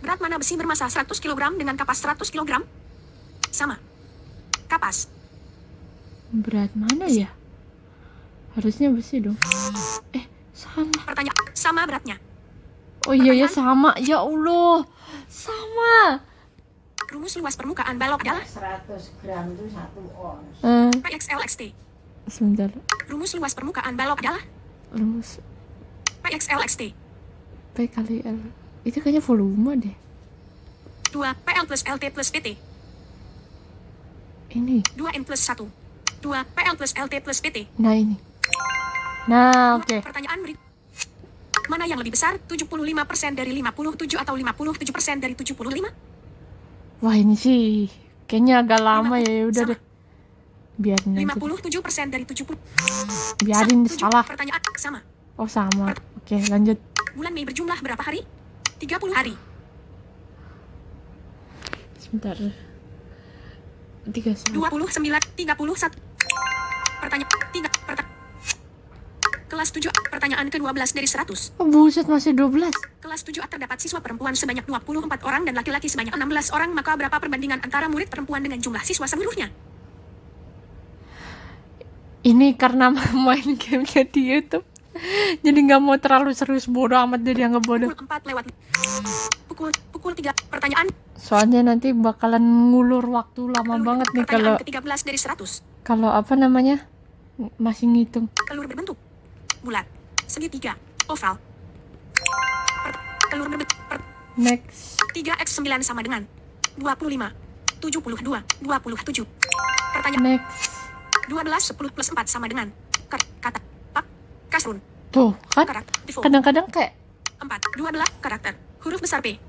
Berat mana besi bermassa 100 kg dengan kapas 100 kg? Sama. Kapas. Berat mana ya? Harusnya besi dong. Salah. Pertanyaan sama beratnya. Oh iya ya, sama. Ya Allah, sama. Rumus luas permukaan balok adalah 100 gram itu 1 ons. PXLXT. Sebentar. Rumus luas permukaan balok adalah Rumus PXLXT. P kali L. Itu kayaknya volume deh. 2 PL plus LT plus PT. Ini. 2N plus 1. 2 PL plus LT plus PT. Nah, ini. Nah, oke. Pertanyaan berikut. Mana yang lebih besar? 75% dari 57 atau 57% dari 75? Wah, ini sih kayaknya agak lama ya. Udah Sama. deh. Biarin aja. 57% dari 70. Biarin 7. salah. Pertanyaan sama. Oh, sama. Oke, lanjut. Bulan Mei berjumlah berapa hari? 30 hari. Sebentar. 31. 29, 31. Pertanyaan 3. Kelas 7. Pertanyaan ke-12 dari 100. Oh, buset, masih 12. Kelas 7A terdapat siswa perempuan sebanyak 24 orang dan laki-laki sebanyak 16 orang. Maka berapa perbandingan antara murid perempuan dengan jumlah siswa seluruhnya? Ini karena main gamenya di YouTube. Jadi nggak mau terlalu serius, bodoh amat dia nggak bodoh. Pukul 4 lewat. Pukul 3. Pertanyaan. Soalnya nanti bakalan ngulur waktu lama banget nih kalau Pertanyaan ke-13 dari 100. apa namanya masih ngitung. Telur berbentuk bulat, segitiga, oval. Telur berbentuk Next. 3x9 sama dengan 25, 72, 27. Pertanyaan Next. 12 10 plus 4 sama dengan Kata. Pak. Kasrun. Tuh kan Karakter. Default. kadang-kadang kayak 4. 12. Karakter. Huruf besar P.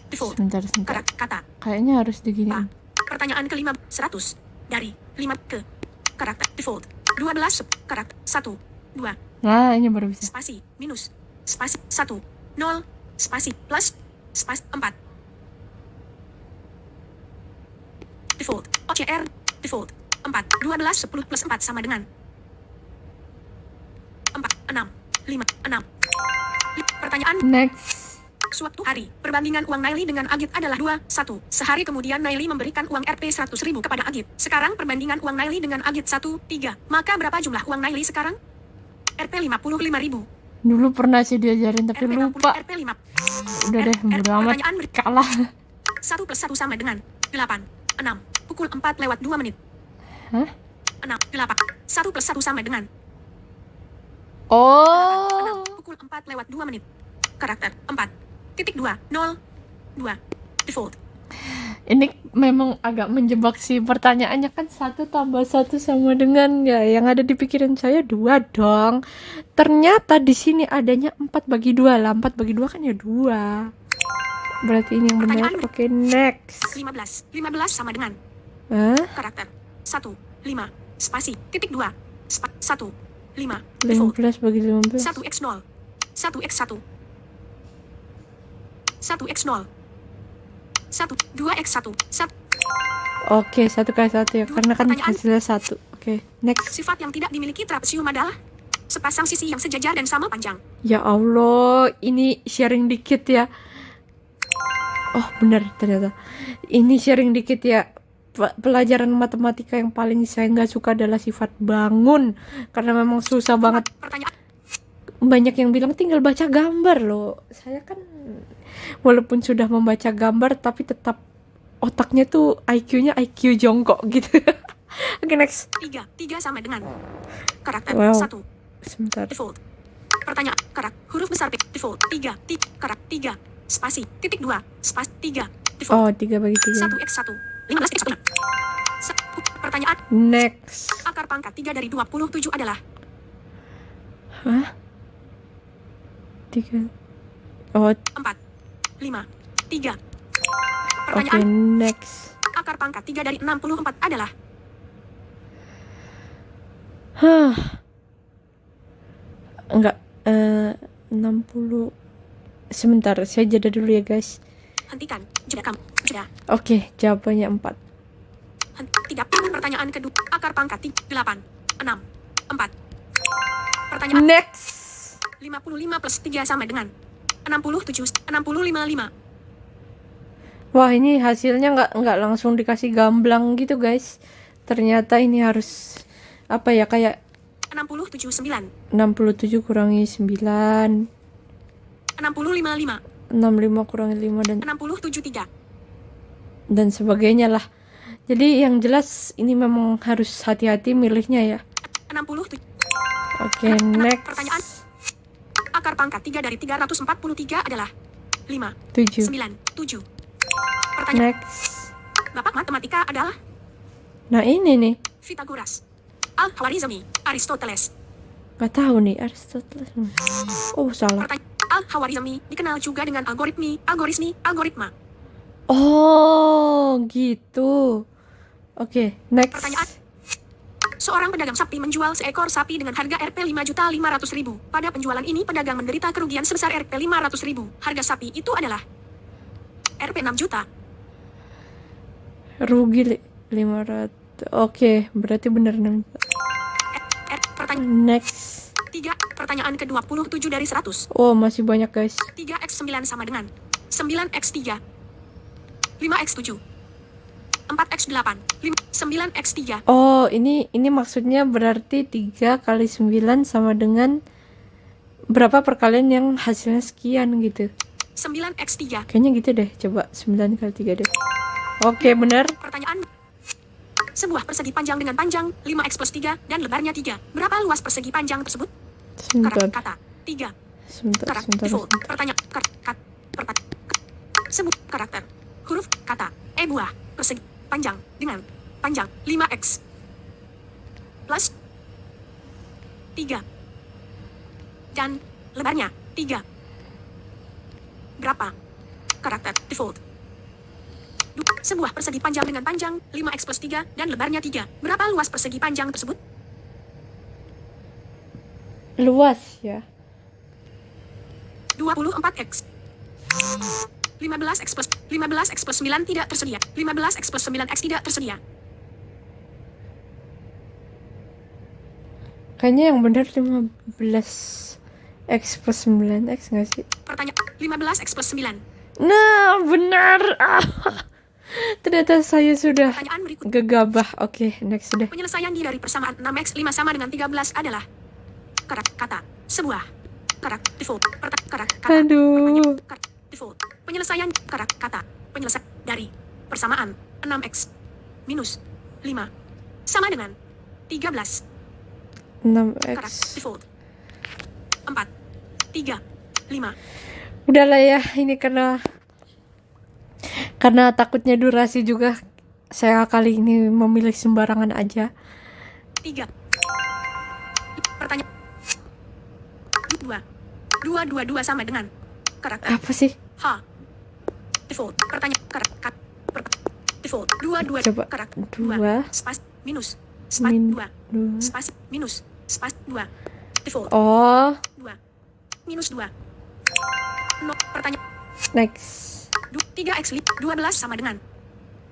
Default. sebentar Kata. kayaknya harus diginiin. Pertanyaan kelima. 100. Dari 5 ke. Karakter. Default. 12. Karakter. 1. 2. Nah ini baru bisa. Spasi. Minus. Spasi. 1. 0. Spasi. Plus. Spasi. 4. Default. OCR. Default. 4. 12. 10 plus 4 sama dengan 4. 6. 5. 6. Pertanyaan. Next. Suatu hari, perbandingan uang Naili dengan Agit adalah 2, 1. Sehari kemudian Naili memberikan uang Rp 100.000 kepada Agit. Sekarang perbandingan uang Naili dengan Agit 1, 3. Maka berapa jumlah uang Naili sekarang? Rp 55.000. Dulu pernah sih diajarin tapi Rp 60, lupa. Rp 5. Udah deh, bodo amat. Pertanyaan Kalah. 1 plus 1 sama dengan 8. 6. Pukul 4 lewat 2 menit. Hah? 6. 8. 1 plus 1 sama dengan 6. Oh. Pukul 4 lewat 2 menit. Karakter 4. Titik 2. 0. 2. Default. Ini memang agak menjebak sih pertanyaannya, kan 1 tambah 1 sama dengan, ya yang ada di pikiran saya 2 dong. Ternyata di sini adanya 4/2 lah. 4/2 kan ya 2. Berarti ini yang benar. Pertanyaan Oke, next. 15. 15 sama dengan Hah? karakter 1. 5. Spasi. Titik 2. 1. 5. Default. 15/15. 1x0. 1x1. 1x0. 1. 2x1. 1. Oke, 1 kali 1 ya, karena kan Pertanyaan. hasilnya 1. Oke, next. Sifat yang tidak dimiliki trapesium adalah sepasang sisi yang sejajar dan sama panjang. Ya Allah, ini sharing dikit ya. Oh, benar ternyata. Ini sharing dikit ya. Pelajaran matematika yang paling saya nggak suka adalah sifat bangun. Karena memang susah banget. Pertanyaan. Banyak yang bilang tinggal baca gambar loh. Saya kan walaupun sudah membaca gambar tapi tetap otaknya tuh IQ-nya IQ jongkok gitu. Oke, next. 3. 3 sama dengan karakter Wow. 1. Sebentar. Default. Pertanyaan. Karakter. Huruf besar P. Default. 3. Karakter 3. Spasi. Titik 2. Spasi 3. Default. Oh, 3/3. 1x1. 15x1. Pertanyaan. Next. Akar pangkat 3 dari 27 adalah Hah? 3. Oh, 4. 5. 3. oke, Pertanyaan. next. Akar pangkat 3 dari 64 adalah Hah. Enggak, 60. Sebentar, saya jeda dulu ya, guys. hentikan. Jeda kamu. Jeda. Oke, jawabannya 4. Tidak. Pertanyaan kedua. Akar pangkat 8. 6. 4. Pertanyaan. Next. 55 plus 3 sama dengan 67. 65. Wah, ini hasilnya nggak langsung dikasih gamblang gitu, guys. Ternyata ini harus apa ya, kayak 67. 9. 67 kurangi 9, 65. 5. 65 kurangi 5 67. 3. dan sebagainya lah. Jadi yang jelas ini memang harus hati-hati milihnya ya. 67. Oke, next. Pertanyaan. Akar pangkat 3 dari 343 adalah 5. 7. 9. 7. Pertanyaan. Next. Bapak matematika adalah Nah, ini nih. Pythagoras, Al-Khwarizmi, Aristoteles. Nggak tahu nih, Aristoteles. Oh, salah. Pertanyaan. Al-Khwarizmi dikenal juga dengan algoritma. Oh, gitu. Oke, next. Pertanyaan. Seorang pedagang sapi menjual seekor sapi dengan harga Rp 5.500.000. Pada penjualan ini pedagang menderita kerugian sebesar Rp 500.000. Harga sapi itu adalah Rp 6 juta. Rugi 500. Oke, berarti benar 6. Pertanyaan Next. 3. Pertanyaan ke-27 dari 100. Oh, masih banyak, guys. 3x9 sama dengan 9x3. 5x7. 4x8. 9x3. Oh, ini maksudnya berarti 3 kali 9 sama dengan berapa perkalian yang hasilnya sekian gitu. 9x3. Kayaknya gitu deh. Coba 9 kali 3 deh. Oke, benar. Pertanyaan. Sebuah persegi panjang dengan panjang 5x plus 3 dan lebarnya 3. Berapa luas persegi panjang tersebut? Sebentar. Kata 3. Sebentar. Default. Pertanyaan. Sebut karakter. Huruf kata. Buah. Persegi panjang dengan panjang 5x plus 3. Dan lebarnya 3. Berapa? Karakter default. Sebuah persegi panjang dengan panjang 5x plus 3 dan lebarnya 3. Berapa luas persegi panjang tersebut? Luas ya. 24x. 15x plus 9 tidak tersedia. 15x plus 9x tidak tersedia. Kayaknya yang benar 15x plus 9x nggak sih? Pertanyaan 15x plus 9. Nah, benar. Ternyata saya sudah Pertanyaan berikut. gegabah. Oke, next deh. Penyelesaian dari persamaan 6x 5 sama dengan 13 adalah kata sebuah default kata Aduh. default penyelesaian kata penyelesaian dari persamaan 6x minus 5 sama dengan 13 6x. default 4 3 5. Udahlah ya, ini karena takutnya durasi juga, saya kali ini memilih sembarangan aja. 3. Pertanyaan 2 sama dengan karakter Apa sih? H default pertanyaan karakter default 2 Coba. karakter 2 spas minus min 2 2. spas minus spas 2 default Oh, 2 minus 2 no, pertanyaan next. 3x 12 sama dengan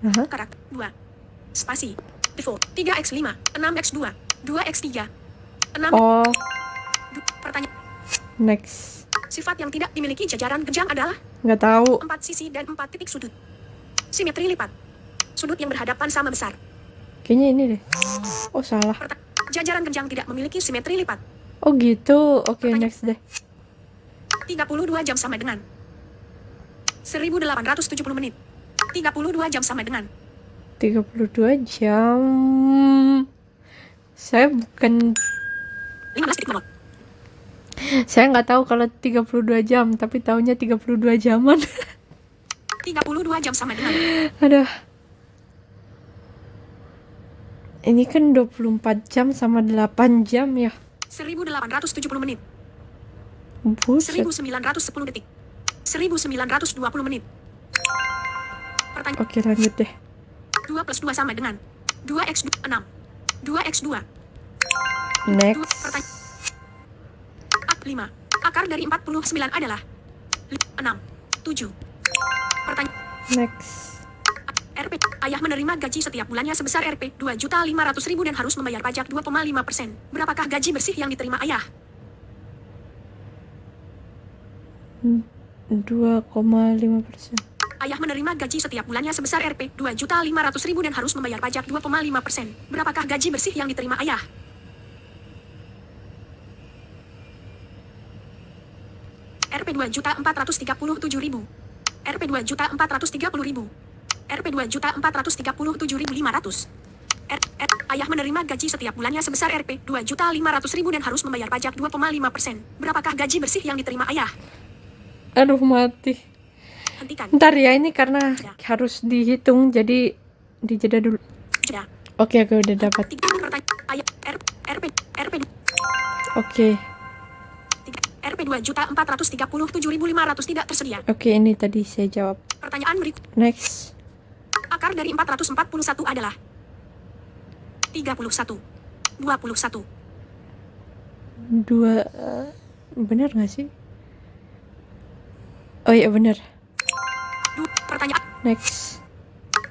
Aha. karakter 2 spasi default 3x 5 6x 2 2x 3 6 Oh, pertanyaan next. sifat yang tidak dimiliki jajaran genjang adalah Nggak tahu. 4 sisi dan 4 titik sudut. Simetri lipat. Sudut yang berhadapan sama besar. Kayaknya ini deh. Oh, salah. Jajaran genjang tidak memiliki simetri lipat. Oh gitu. Oke, next deh. 32 jam sama dengan 1870 menit. 32 jam sama dengan 32 jam. Saya bukan 15 detik menit. Saya nggak tahu kalau 32 jam, tapi taunya 32 jaman. 32 jam sama dengan Aduh. Ini kan 24 jam sama 8 jam ya. 1870 menit. Buset. 1910 detik. 1920 menit. Pertanyaan Oke, lanjut deh. 2 plus 2 sama dengan 2x 6. 2x 2. Next. Pertanyaan 5. Akar dari 49 adalah 6. 7. Pertanyaan Next. RP. Ayah menerima gaji setiap bulannya sebesar Rp 2.500.000 dan harus membayar pajak 2,5%. Berapakah gaji bersih yang diterima ayah? 2,5%. Ayah menerima gaji setiap bulannya sebesar Rp 2.500.000 dan harus membayar pajak 2,5%. Berapakah gaji bersih yang diterima ayah? Rp 2.437.000. Rp 2.430.000. Rp 2.437.500. Ayah menerima gaji setiap bulannya sebesar Rp 2.500.000 dan harus membayar pajak 2,5%. Berapakah gaji bersih yang diterima ayah? Aduh, mati. Hentikan. Ntar ya, ini karena harus dihitung, jadi dijeda dulu. Jeda. Oke, aku udah dapat. Pertanyaan ayah Rp Oke. Rp 2.437.500 tidak tersedia. Oke, ini tadi saya jawab. Pertanyaan berikut. Next. Akar dari 441 adalah 31. 21. 2 benar nggak sih? Oh iya, benar. Pertanyaan. Next.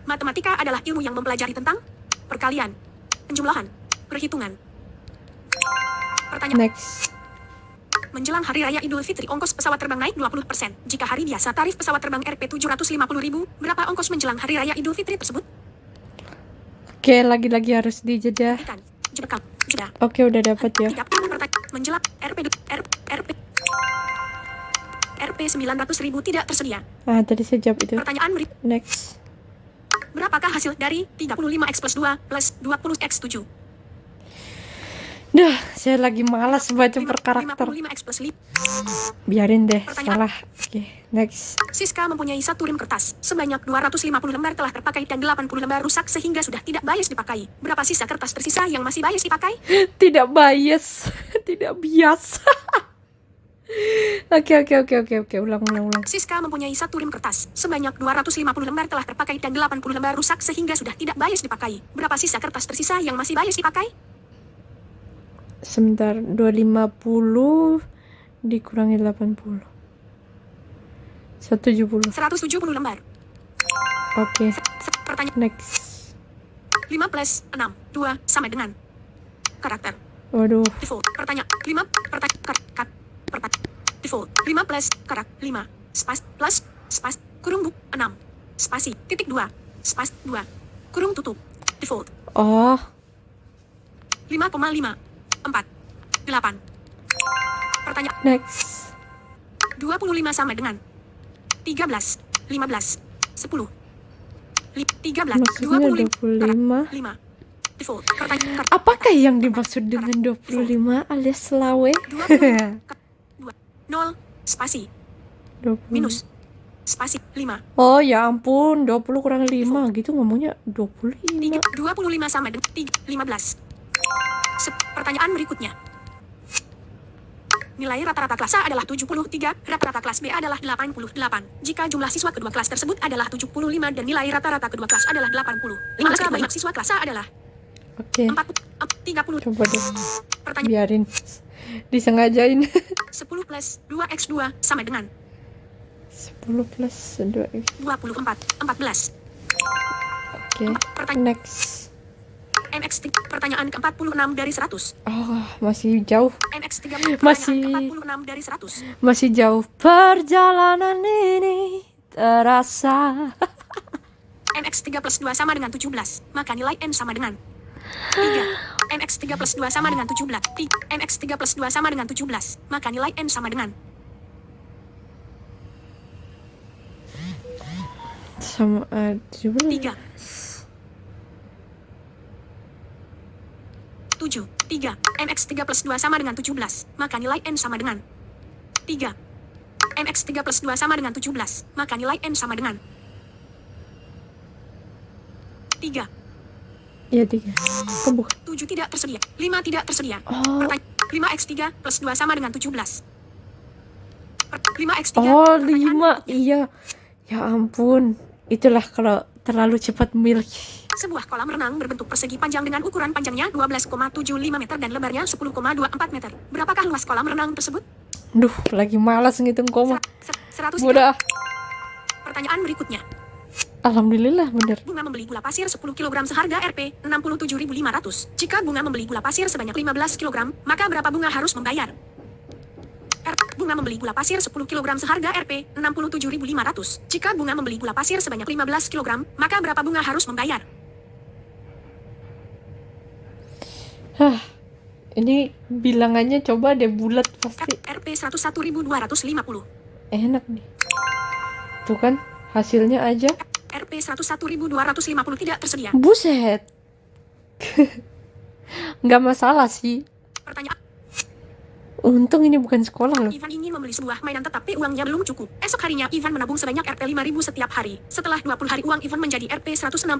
Matematika adalah ilmu yang mempelajari tentang perkalian, penjumlahan, perhitungan. Pertanyaan. Next. Menjelang Hari Raya Idul Fitri, ongkos pesawat terbang naik 20%. Jika hari biasa tarif pesawat terbang Rp 750.000, berapa ongkos menjelang Hari Raya Idul Fitri tersebut? Oke, lagi-lagi harus dijeda. Ikan, jeda. Oke, udah dapat ya. 30 pertanyaan. Menjelang Rp 900.000 tidak tersedia. Ah, tadi saya jawab itu. Pertanyaan berikut. Next. Berapakah hasil dari 35x plus 2 plus 20x 7? Dah, saya lagi malas baca per karakter. 55x plus 5. Biarin deh, salah. Oke, next. Siska mempunyai satu rim kertas. Sebanyak 250 lembar telah terpakai dan 80 lembar rusak sehingga sudah tidak bias dipakai. Berapa sisa kertas tersisa yang masih bias dipakai? Tidak bias, tidak bias. Oke, ulang. Siska mempunyai satu rim kertas. Sebanyak 250 lembar telah terpakai dan 80 lembar rusak sehingga sudah tidak bias dipakai. Berapa sisa kertas tersisa yang masih bias dipakai? Sebentar, 250 dikurangi 80. 170. 170 lembar. Oke, Pertanyaan next. 5 plus 6. 2 sama dengan. Karakter. Waduh, Default. Pertanyaan 5. Default. 5 plus karak 5. Spas. Kurung buk 6. Spasi. Titik 2. Spas 2. Kurung tutup. Default. oh, 5,5. 4. 8. Pertanyaan next. 25 sama dengan 13, 15, 10. 13, Maksudnya 25. 5. Default. Pertanyaan Apakah yang dimaksud dengan 25 alias Slawe? 20, 0, spasi, 20. minus, spasi, 5. Oh ya ampun, 20 kurang 5 gitu ngomongnya 25. 25 sama dengan 15. Pertanyaan berikutnya. Nilai rata-rata kelas A adalah 73, rata-rata kelas B adalah 88. Jika jumlah siswa kedua kelas tersebut adalah 75 dan nilai rata-rata kedua kelas adalah 80, maka banyak siswa kelas A adalah Oke, 30. coba deh, Pertanyaan biarin disengajain. 10 plus 2x2 sama dengan 10 plus 2x. 24, 14. Oke, Pertanyaan next. NX pertanyaan ke-46 dari 100. Oh, masih jauh. NX 3 Masih- ke-46 dari 100. Masih jauh perjalanan ini terasa. NX 3 plus 2 sama dengan 17. Maka nilai N sama dengan 3. NX 3 plus 2 sama dengan 17. NX 3 plus 2 sama dengan 17. Maka nilai N sama dengan Sama 17. 3. 7. 3. NX 3 plus 2 sama dengan 17. Maka nilai N sama dengan 3. NX 3 plus 2 sama dengan 17. Maka nilai N sama dengan 3. Ya 3. Oh bukan. 7 tidak tersedia. 5 tidak tersedia. Oh, 5x3 plus 2 sama dengan 17. 5x3. oh 5. Iya. Ya ampun. Itulah kalau terlalu cepat milk. Sebuah kolam renang berbentuk persegi panjang dengan ukuran panjangnya 12,75 meter dan lebarnya 10,24 meter. Berapakah luas kolam renang tersebut? Duh, lagi malas ngitung koma. 100. Mudah. Pertanyaan berikutnya. Alhamdulillah bener. Bunga membeli gula pasir 10 kg seharga Rp 67.500. Jika bunga membeli gula pasir sebanyak 15 kg, maka berapa bunga harus membayar? Bunga membeli gula pasir 10 kg seharga Rp 67.500. Jika bunga membeli gula pasir sebanyak 15 kg, maka berapa bunga harus membayar? Hah, ini bilangannya coba deh bulat pasti Rp 101.250. enak nih. Tuh kan, hasilnya aja. Rp 101.250 tidak tersedia. Buset. Nggak masalah sih. Pertanyaan. Untung ini bukan sekolah loh. Ivan ingin membeli sebuah mainan tetapi uangnya belum cukup. Esok harinya Ivan menabung sebanyak Rp 5.000 setiap hari. Setelah 20 hari uang Ivan menjadi Rp 164.000.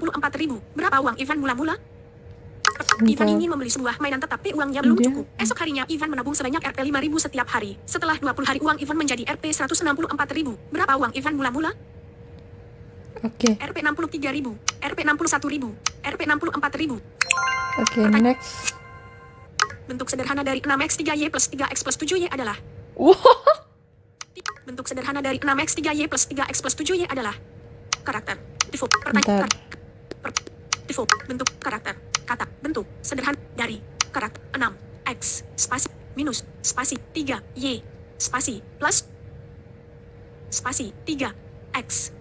Berapa uang Ivan mula-mula? Ivan ingin membeli sebuah mainan tetapi uangnya belum Dia- cukup. Esok harinya Ivan menabung sebanyak Rp 5.000 setiap hari. Setelah 20 hari uang Ivan menjadi Rp 164.000. Berapa uang Ivan mula-mula? Oke, Rp 63.000, Rp 61.000, Rp 64.000. oke, next. Bentuk sederhana dari 6x3y plus 3x plus 7y adalah Wah, bentuk sederhana dari 6x3y plus 3x plus 7y adalah karakter. Default. bentar. Default. Bentuk karakter. Kata. Bentuk. Sederhana dari karakter 6x spasi minus spasi 3y spasi plus spasi 3x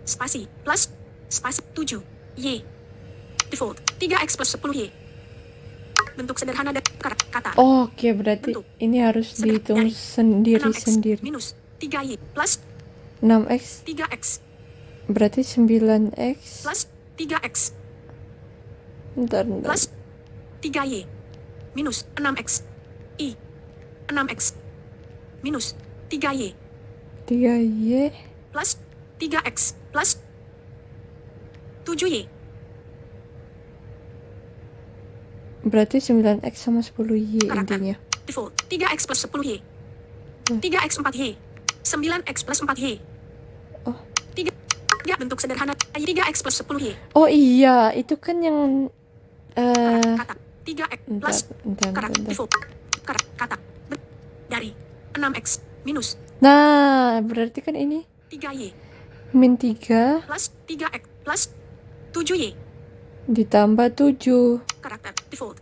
spasi plus spasi 7y. Default. 3x plus 10y. Bentuk sederhana dari kata. Oke, berarti Bentuk. ini harus dihitung Dari 6x sendiri-sendiri. minus 3y plus 6x 3x berarti 9x. plus 3x Bentar. plus 3Y. Minus 6X. I. 6X. Minus 3Y. 3Y. Plus 3X. Plus 7Y. Berarti 9X sama 10Y Karakter. intinya. Default 3X plus 10Y. 3X 4Y. 9X plus 4Y. Oh. 3 bentuk sederhana 3X plus 10Y. Oh iya, itu kan yang Kata 3X plus bentar. karakter default kata dari 6X minus Nah, berarti kan ini 3Y min 3 plus 3X plus 7Y. ditambah 7. Karakter default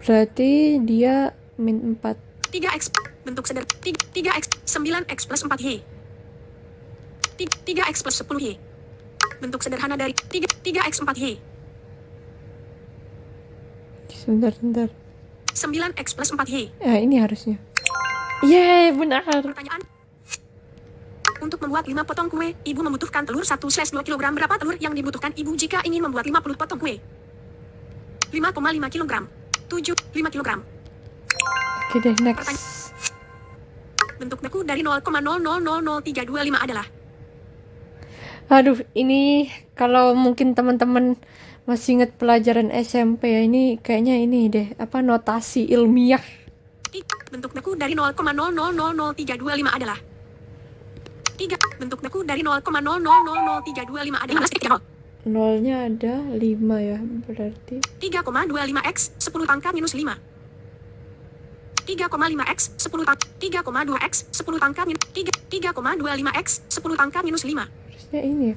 Berarti dia min 4. 3X bentuk sederhana 3X 9X plus 4Y. 3X plus 10Y. Bentuk sederhana dari 3X 4Y. Sebentar. 9X plus 4Y. Ini harusnya. Yeay, benar. Pertanyaan. Untuk membuat 5 potong kue, ibu membutuhkan telur 1/2 kg. Berapa telur yang dibutuhkan ibu jika ingin membuat 50 potong kue? 5,5 kg. 5 kg. Oke deh, next. Bentuk deku dari 0,000325 adalah Aduh, ini kalau mungkin teman-teman masih ingat pelajaran SMP ya, ini kayaknya ini deh, apa notasi ilmiah. bentuk deku dari 0,000325 adalah 3. Bentuk deku dari 0,000325 adalah 0-nya ada 5 ya, berarti 3,25x 10 pangkat minus 5. 3,5x 10 pangkat 3,2x 10 pangkat minus 3,25x 10 pangkat minus 5. harusnya ini ya.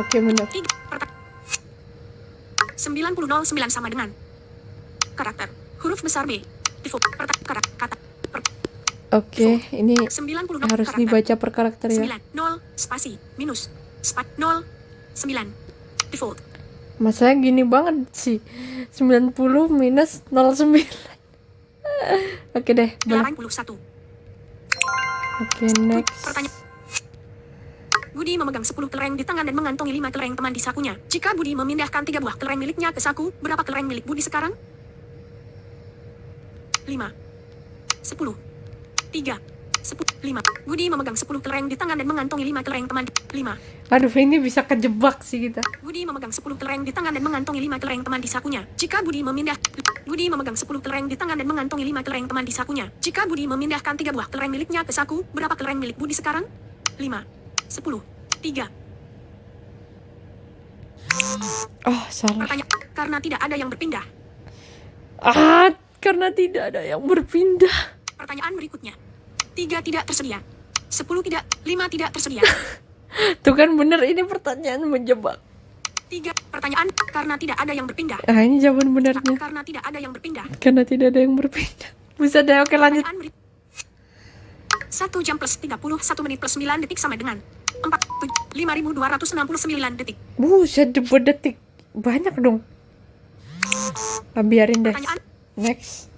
Oke, benar. 9009 sama dengan karakter huruf besar B. Default kata Oke, ini 90 harus karakter. dibaca per karakter ya. 9 0 spasi minus 0 9 default Masalahnya gini banget sih. 90 minus 09. Oke deh, boleh. 81. Oke, next. Pertanyaan. Budi memegang 10 kelereng di tangan dan mengantongi 5 kelereng teman di sakunya. Jika Budi memindahkan 3 buah kelereng miliknya ke saku, berapa kelereng milik Budi sekarang? 5 10 3 10 5. Budi memegang 10 kelereng di tangan dan mengantongi 5 kelereng teman 5. Aduh, ini bisa kejebak sih kita. Budi memegang 10 kelereng di tangan dan mengantongi 5 kelereng teman di sakunya. Jika Budi memegang 10 kelereng di tangan dan mengantongi 5 kelereng teman di sakunya. Jika Budi memindahkan 3 buah kelereng miliknya ke saku, berapa kelereng milik Budi sekarang? 5 10 3. Oh, salah. Pertanyaan, karena tidak ada yang berpindah. Karena tidak ada yang berpindah. Pertanyaan berikutnya. 3 tidak tersedia. 10 tidak, 5 tidak tersedia. Tuh kan bener, ini pertanyaan menjebak. 3. Pertanyaan, karena tidak ada yang berpindah. Ini jawaban benarnya. Karena tidak ada yang berpindah. Karena tidak ada yang berpindah. Bisa deh, oke lanjut. Pertanyaan berikutnya. 1 jam plus 30, 1 menit plus 9 detik sama dengan 5.269 detik. Buset, detik. Banyak dong. Biarin deh. Pertanyaan. Next.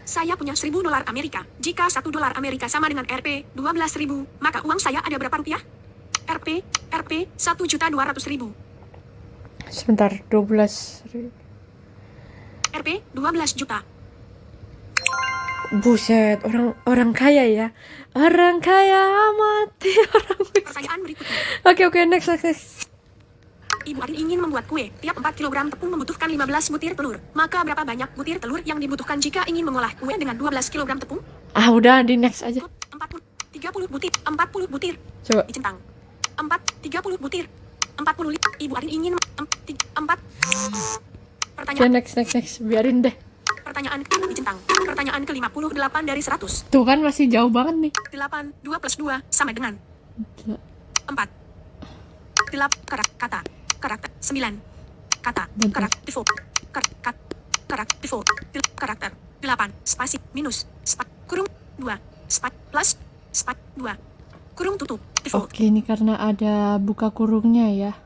Saya punya $1.000 Amerika. Jika $1 Amerika sama dengan Rp 12.000, maka uang saya ada berapa rupiah? Rp 1.200.000. Sebentar, 12. Rp 12 juta. Buset, orang kaya ya. Orang kaya mati orang miskin. Pertanyaan berikutnya. Oke, next. Ibu Arin ingin membuat kue. Tiap 4 kg tepung membutuhkan 15 butir telur. Maka berapa banyak butir telur yang dibutuhkan jika ingin mengolah kue dengan 12 kg tepung? Udah di next aja. 30 butir. 40 butir. Coba. Dicentang. 30 butir. 40 liter. Ibu Arin ingin 4. Oke, Pertanyaan. next. Biarin deh. Pertanyaan dicentang. Pertanyaan ke-58 dari 100. Tuh kan masih jauh banget nih. 8, 2 plus 2 sama dengan 4. 8 karakter 9 kata Bentar. karakter default karakter default karakter 8 spasi minus kurung 2 plus 2 kurung tutup default. Oke, ini karena ada buka kurungnya ya.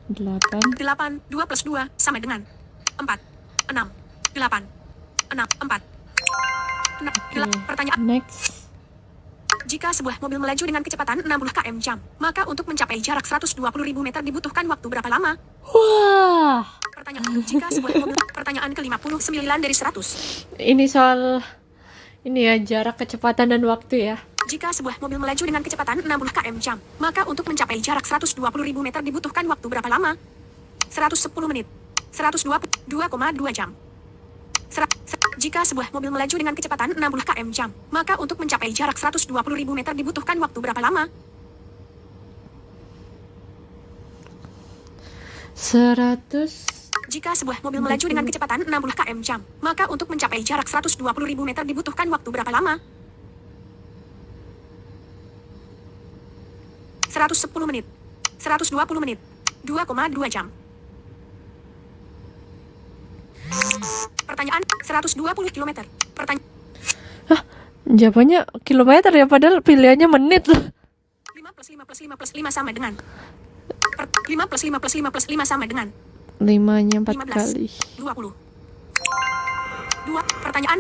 8 2 plus 2 sama dengan 4 6 8 6 4 Oke. Pertanyaan Next. Jika sebuah mobil melaju dengan kecepatan 60 km/jam, maka untuk mencapai jarak 120.000 meter dibutuhkan waktu berapa lama? Wah, Pertanyaan ke-59 dari 100. ini soal ini ya, jarak, kecepatan, dan waktu ya. Jika sebuah mobil melaju dengan kecepatan 60 km/jam, maka untuk mencapai jarak 120.000 meter dibutuhkan waktu berapa lama? 110 menit. 2,2 jam. Jika sebuah mobil melaju dengan kecepatan 60 km/jam, maka untuk mencapai jarak 120.000 meter dibutuhkan waktu berapa lama? 100. Jika sebuah mobil melaju dengan kecepatan 60 km/jam, maka untuk mencapai jarak 120.000 meter dibutuhkan waktu berapa lama? 110 menit. 120 menit. 2,2 jam. Pertanyaan 120 km. Jawabannya kilometer ya, padahal pilihannya menit loh. 5 plus 5 plus 5 plus 5 sama dengan 5 plus 5 plus 5 plus 5 sama dengan 5-nya 4 15. kali. 20. Pertanyaan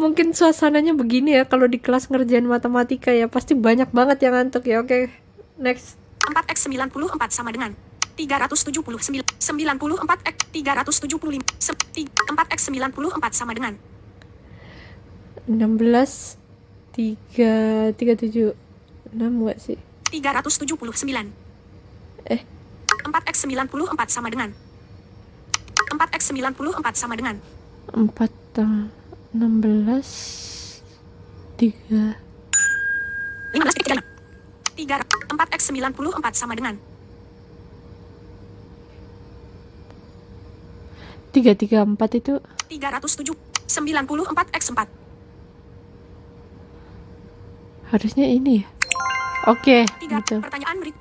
Mungkin suasananya begini ya kalau di kelas ngerjain matematika ya, pasti banyak banget yang ngantuk ya. Oke, next. 4x 94 sama dengan 379. 94x 375. 4x 94 sama dengan 16 376 enggak sih? 379. 4x 94 sama dengan 4x 94 sama dengan 4 16 3 4x 94 sama dengan 334 itu 307. 94x 4. harusnya ini ya. Oke, 3. gitu. Pertanyaan berikut.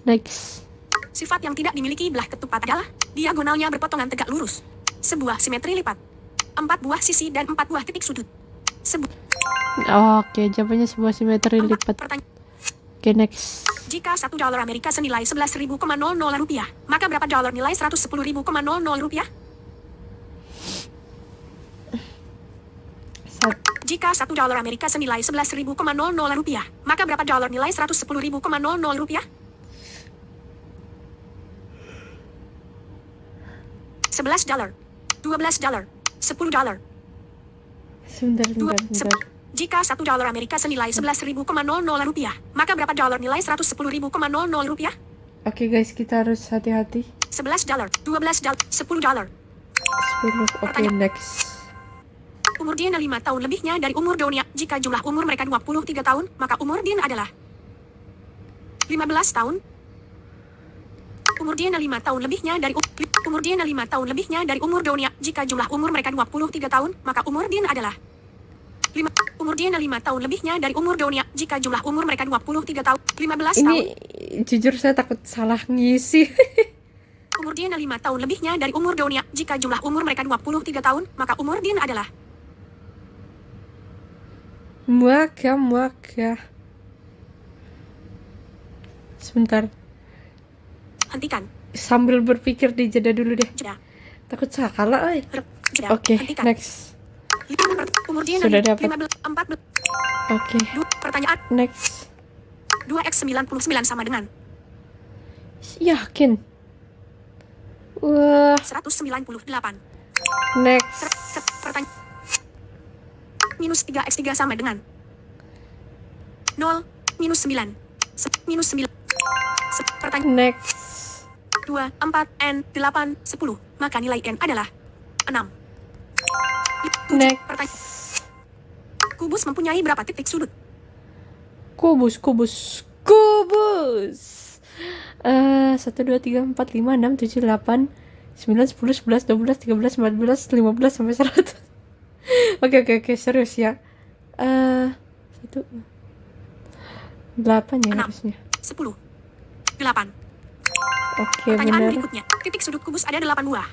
Next. Sifat yang tidak dimiliki belah ketupat adalah diagonalnya berpotongan tegak lurus, sebuah simetri lipat, 4 buah sisi dan 4 buah titik sudut. Oke, jawabannya sebuah simetri lipat. Oke, next. Jika $1 Amerika senilai 11.000,00 rupiah, maka berapa dolar nilai 110.000,00 rupiah? Jika $1 Amerika senilai 11.000,00 rupiah, maka berapa dolar nilai 110.000,00 rupiah? 11 dolar, 12 dolar, 10 dolar. Sebentar. Jika $1 Amerika senilai 11.000,00 rupiah, maka berapa dolar nilai 110.000,00 rupiah? Oke guys, kita harus hati-hati. 11 dolar, 12 dolar, 10 dolar. 10. Oke, next. Umur Diana 5 tahun lebihnya dari umur Donia. Jika jumlah umur mereka 23 tahun, maka umur Diana adalah 15 tahun. Umur Diana 5 tahun lebihnya dari umur Diana 5 tahun lebihnya dari umur Donia. Jika jumlah umur mereka 23 tahun, maka umur Diana adalah umur Diana 5 tahun lebihnya dari umur Donia. Jika jumlah umur mereka 23 tahun, 15 tahun. Ini jujur saya takut salah ngisi. Umur Diana 5 tahun lebihnya dari umur Donia. Jika jumlah umur mereka 23 tahun, maka umur Diana adalah Muaka. Sebentar. hentikan. Sambil berpikir di jeda dulu deh. Jeda. Takut salah, ay. Jeda. Oke, Hentikan. next. Umur Diana Sudah dapat. 14. Oke, Pertanyaan next. 2x 99 sama dengan Yakin? Wah, 198. next. Pertanyaan minus 3x3 sama dengan 0 minus 9 minus 9. Pertanyaan Next. 2, 4, n 8, 10. Maka nilai n adalah 6. Next. Pertanyaan kubus mempunyai berapa titik sudut? Kubus. 1, 2, 3, 4, 5, 6, 7, 8, 9, 10, 11, 12, 13, 14, 15 sampai 100. Oke, serius ya. 1, 8 ya 6. harusnya. 10, 8. Oke, Pertanyaan benar. berikutnya. Titik sudut kubus ada 8 buah.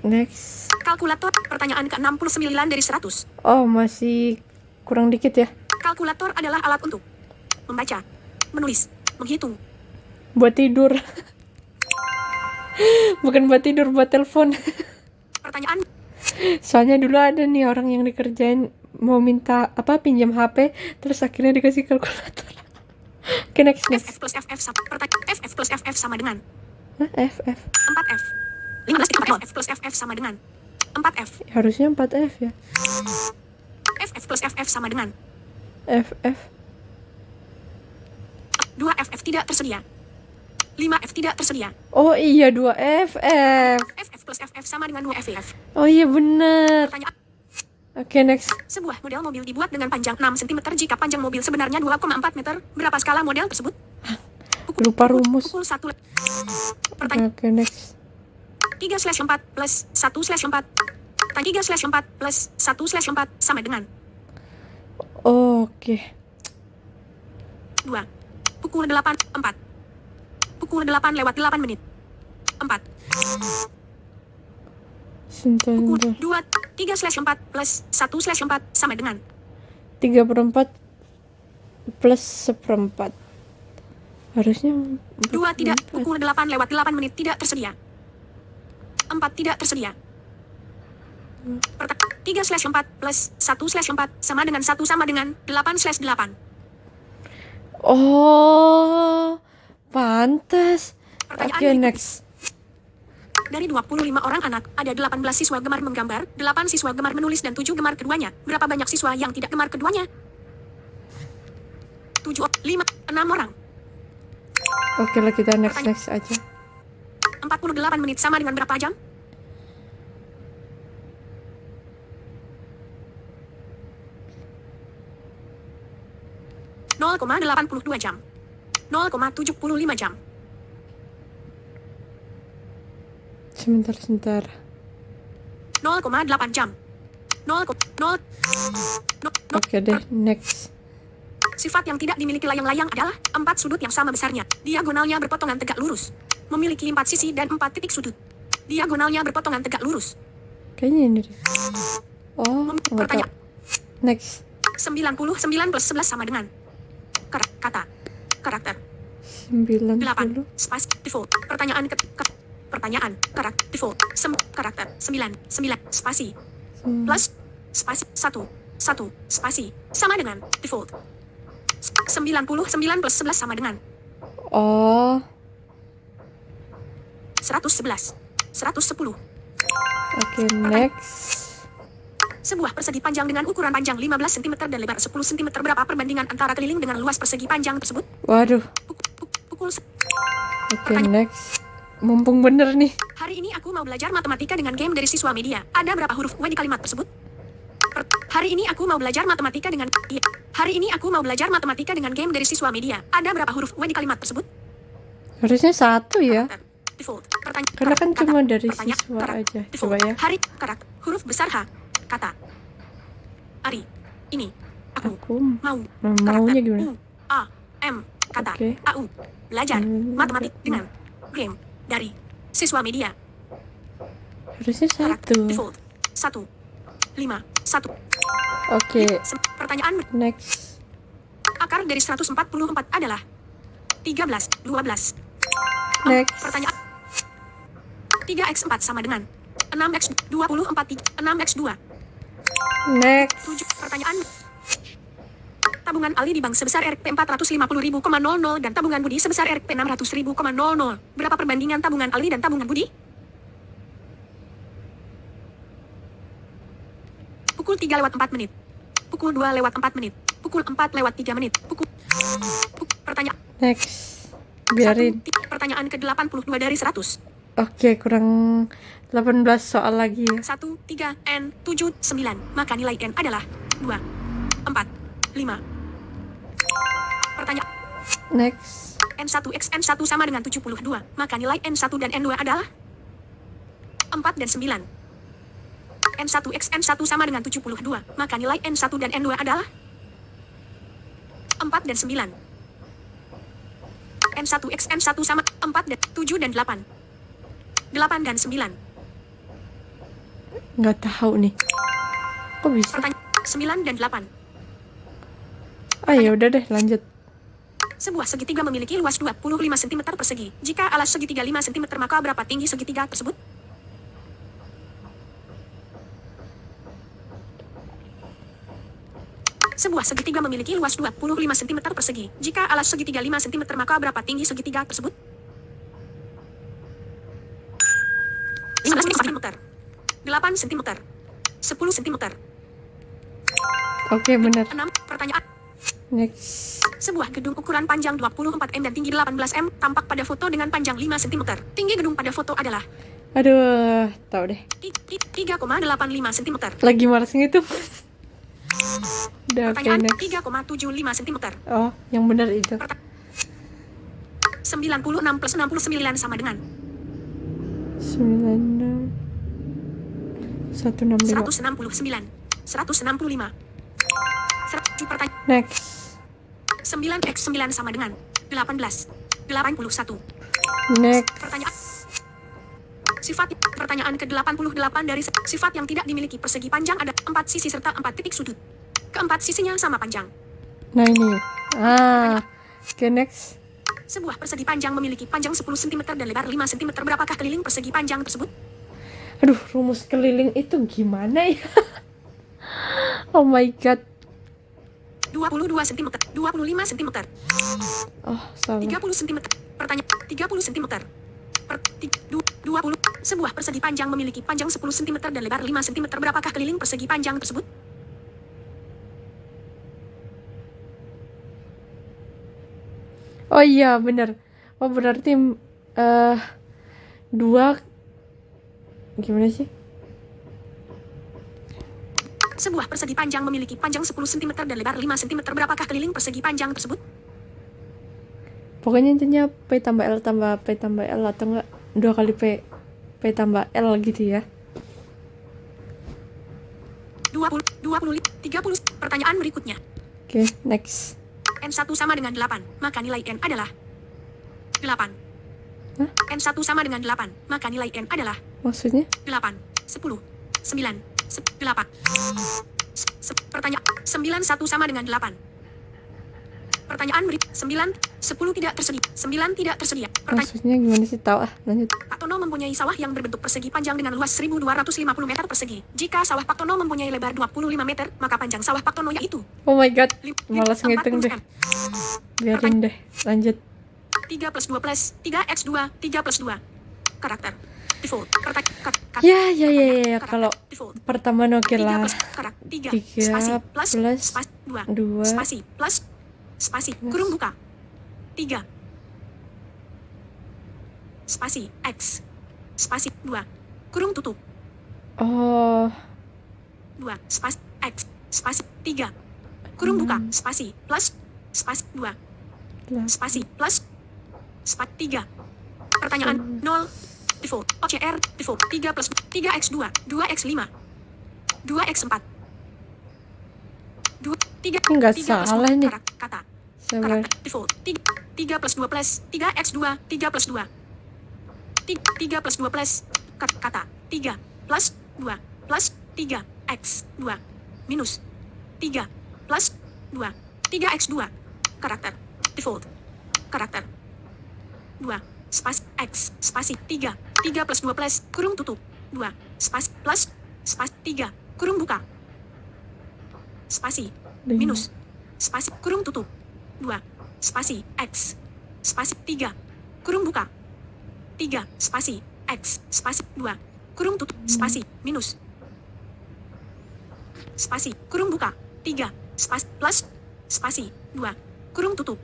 Next. Kalkulator. Pertanyaan ke-69 dari 100. Oh, masih kurang dikit ya. Kalkulator adalah alat untuk membaca, menulis, menghitung. Buat tidur. Bukan buat tidur, buat telepon. Pertanyaan Soalnya dulu ada nih orang yang dikerjain mau minta apa pinjam HP, terus akhirnya dikasih kalkulator. Oke, next. FF plus FF sama FF plus FF sama dengan Hah, FF 4F. 15 FF plus FF sama dengan 4F. harusnya 4F ya. FF plus FF sama dengan FF 2FF tidak tersedia. 5F tidak tersedia. oh iya 2FF. FF plus FF sama dengan 2FF. Oh iya bener. Pertanyaan. Oke, next. Sebuah model mobil dibuat dengan panjang 6 cm jika panjang mobil sebenarnya 2,4 meter. Berapa skala model tersebut? Lupa rumus. Pukul 1. Pertanyaan. Oke, next. 3/4 plus 1/4. 3/4 plus 1/4 sama dengan Oke. 2. Pukul 8. 4. Pukul 8 lewat 8 menit. 4. Sebentar. Pukul 2. 3/4 plus 1/4 sama dengan 3/4 plus 1/4. Harusnya 2 tidak. 4/4. Pukul 8 lewat 8 menit tidak tersedia. 4 tidak tersedia. 3/4 plus 1/4 sama dengan 1 sama dengan 8/8. Oh, pantas. Pertanyaan Oke, berikut. next. Dari 25 orang anak, ada 18 siswa gemar menggambar, 8 siswa gemar menulis, dan 7 gemar keduanya. Berapa banyak siswa yang tidak gemar keduanya? 7, 5, 6 orang. Oke lah, kita next aja. 48 menit sama dengan berapa jam? .82 jam. 0,75 jam. Sebentar. 0,8 jam. 0, Oke deh, next. Sifat yang tidak dimiliki layang-layang adalah 4 sudut yang sama besarnya. Diagonalnya berpotongan tegak lurus. Memiliki 4 sisi dan 4 titik sudut. Diagonalnya berpotongan tegak lurus. Kayaknya ini deh. Oh, nggak tahu. Pertanyaan. Next. 99 plus 11 sama dengan kata karakter 90. 8 spasi default. Pertanyaan karakter default karakter 9 spasi plus spasi 1 spasi sama dengan default. 99 plus 11 sama dengan Oh, 111 110. oke, next. Sebuah persegi panjang dengan ukuran panjang 15 cm dan lebar 10 cm. Berapa perbandingan antara keliling dengan luas persegi panjang tersebut? Waduh. Pukul. Oke, next. Mumpung bener nih. Hari ini aku mau belajar matematika dengan game dari siswa media. Ada berapa huruf W di kalimat tersebut? Hari ini aku mau belajar matematika dengan Hari ini aku mau belajar matematika dengan game dari siswa media. Ada berapa huruf W di kalimat tersebut? Harusnya 1 ya. Default. Karena kan cuma dari Pertanyaan. siswa aja. Default. Coba ya. Hari karakter huruf besar H. Kata. Hari ini aku Aku mau maunya gimana? U A M kata Oke. AU belajar matematik dengan game dari siswa media. Harusnya Karakter 1. default 1 5 1. Oke, Pertanyaan. next. Akar dari 144 adalah 13 12. Next. Pertanyaan. 3x4 sama dengan 6x 24 6x2 Next. 7. Pertanyaan. Tabungan Ali di bank sebesar Rp 450.000,00 dan tabungan Budi sebesar Rp 600.000,00. Berapa perbandingan tabungan Ali dan tabungan Budi? Pukul 3 lewat 4 menit. Pukul 2 lewat 4 menit. Pukul 4 lewat 3 menit. Pertanyaan. Next. Biarin. Pertanyaan ke-82 dari 100. Oke, kurang 18 soal lagi ya. 1, 3, N, 7, 9. Maka nilai N adalah 2, 4, 5. Pertanyaan. Next. N1 x N1 sama dengan 72. Maka nilai N1 dan N2 adalah 4 dan 9. N1 x N1 sama dengan 72. Maka nilai N1 dan N2 adalah 4 dan 9. N1 x N1 sama 4 dan 7 dan 8. 8 dan 9. Nggak tahu nih. Kok bisa? Pertanyaan 9 dan 8. Ah, ya udah deh, lanjut. Sebuah segitiga memiliki luas 25 cm persegi. Jika alas segitiga 5 cm, maka berapa tinggi segitiga tersebut? Sebuah segitiga memiliki luas 25 cm persegi. Jika alas segitiga 5 cm, maka berapa tinggi segitiga tersebut? 15 cm, 8 cm, 10 cm. Oke, benar. 6. Pertanyaan. Next. Sebuah gedung ukuran panjang 24 m dan tinggi 18 m tampak pada foto dengan panjang 5 cm. Tinggi gedung pada foto adalah Aduh, tahu deh. 3,85 cm. Lagi males ngitung. Udah, oke, Pertanyaan next. 3,75 cm. Oh, yang benar itu. 96 plus 69 sama dengan 96 165. 169. 165. Pertanyaan. Next. 9x9 sama dengan 18. 81. Next. Pertanyaan. Pertanyaan ke-88 dari sifat yang tidak dimiliki persegi panjang ada 4 sisi serta 4 titik sudut. Keempat sisinya sama panjang. Nah, ini. Oke, next. Sebuah persegi panjang memiliki panjang 10 cm dan lebar 5 cm. Berapakah keliling persegi panjang tersebut? Aduh, rumus keliling itu gimana ya? Oh my god. 22 cm, 25 cm, Oh, salah. 30 cm. Pertanyaan 30 cm. 20. Sebuah persegi panjang memiliki panjang 10 cm dan lebar 5 cm. Berapakah keliling persegi panjang tersebut? Oh iya, benar. Oh, berarti dua gimana sih? Sebuah persegi panjang memiliki panjang 10 cm dan lebar 5 cm. Berapakah keliling persegi panjang tersebut? Pokoknya intinya P tambah L tambah P tambah L atau enggak 2 kali P tambah L gitu ya. 20, 30. Pertanyaan berikutnya. Oke, next. N1 sama dengan 8, maka nilai N adalah 8. Hah? N1 sama dengan 8, maka nilai N adalah Maksudnya? 8, 10, 9, 8. Pertanyaan 91 sama dengan 8. Pertanyaan beri 9, 10 tidak tersedia. 9 tidak tersedia. Maksudnya gimana sih? Tahu lanjut. Pak Tono mempunyai sawah yang berbentuk persegi panjang dengan luas 1250 meter persegi. Jika sawah Pak Tono mempunyai lebar 25 meter, maka panjang sawah Pak Tono yaitu Oh my god, lim- malas lim- ngitung 40 deh. M. Biarin deh, lanjut. 3 plus 2 plus 3x2, 3 plus 2. Karakter. Default. Ya, kalau Default. pertama oke 3 lah. plus karakter. 3 3 spasi plus plus spasi 2 2 spasi plus spasi kurung buka 3 spasi x spasi 2 kurung tutup Oh, 2 spasi x spasi 3 kurung buka spasi plus spasi 2 spasi plus spasi 3. Pertanyaan 0 default OCR default 3 plus 3x2 2x5 2x4 3 Nggak salah nih. kata sabar. karakter default 3 plus 2 plus 3x2 3 plus 2 3 plus 2 plus kata 3 plus 2 plus 3 x 2 minus 3 plus 2 3x2 karakter default karakter 2 spasi x spasi 3 plus 2 plus kurung tutup 2 spasi plus spasi 3 kurung buka spasi minus spasi kurung tutup 2 spasi x spasi 3 kurung buka 3 spasi x spasi 2 kurung tutup spasi minus spasi kurung buka 3 spasi plus spasi 2 kurung tutup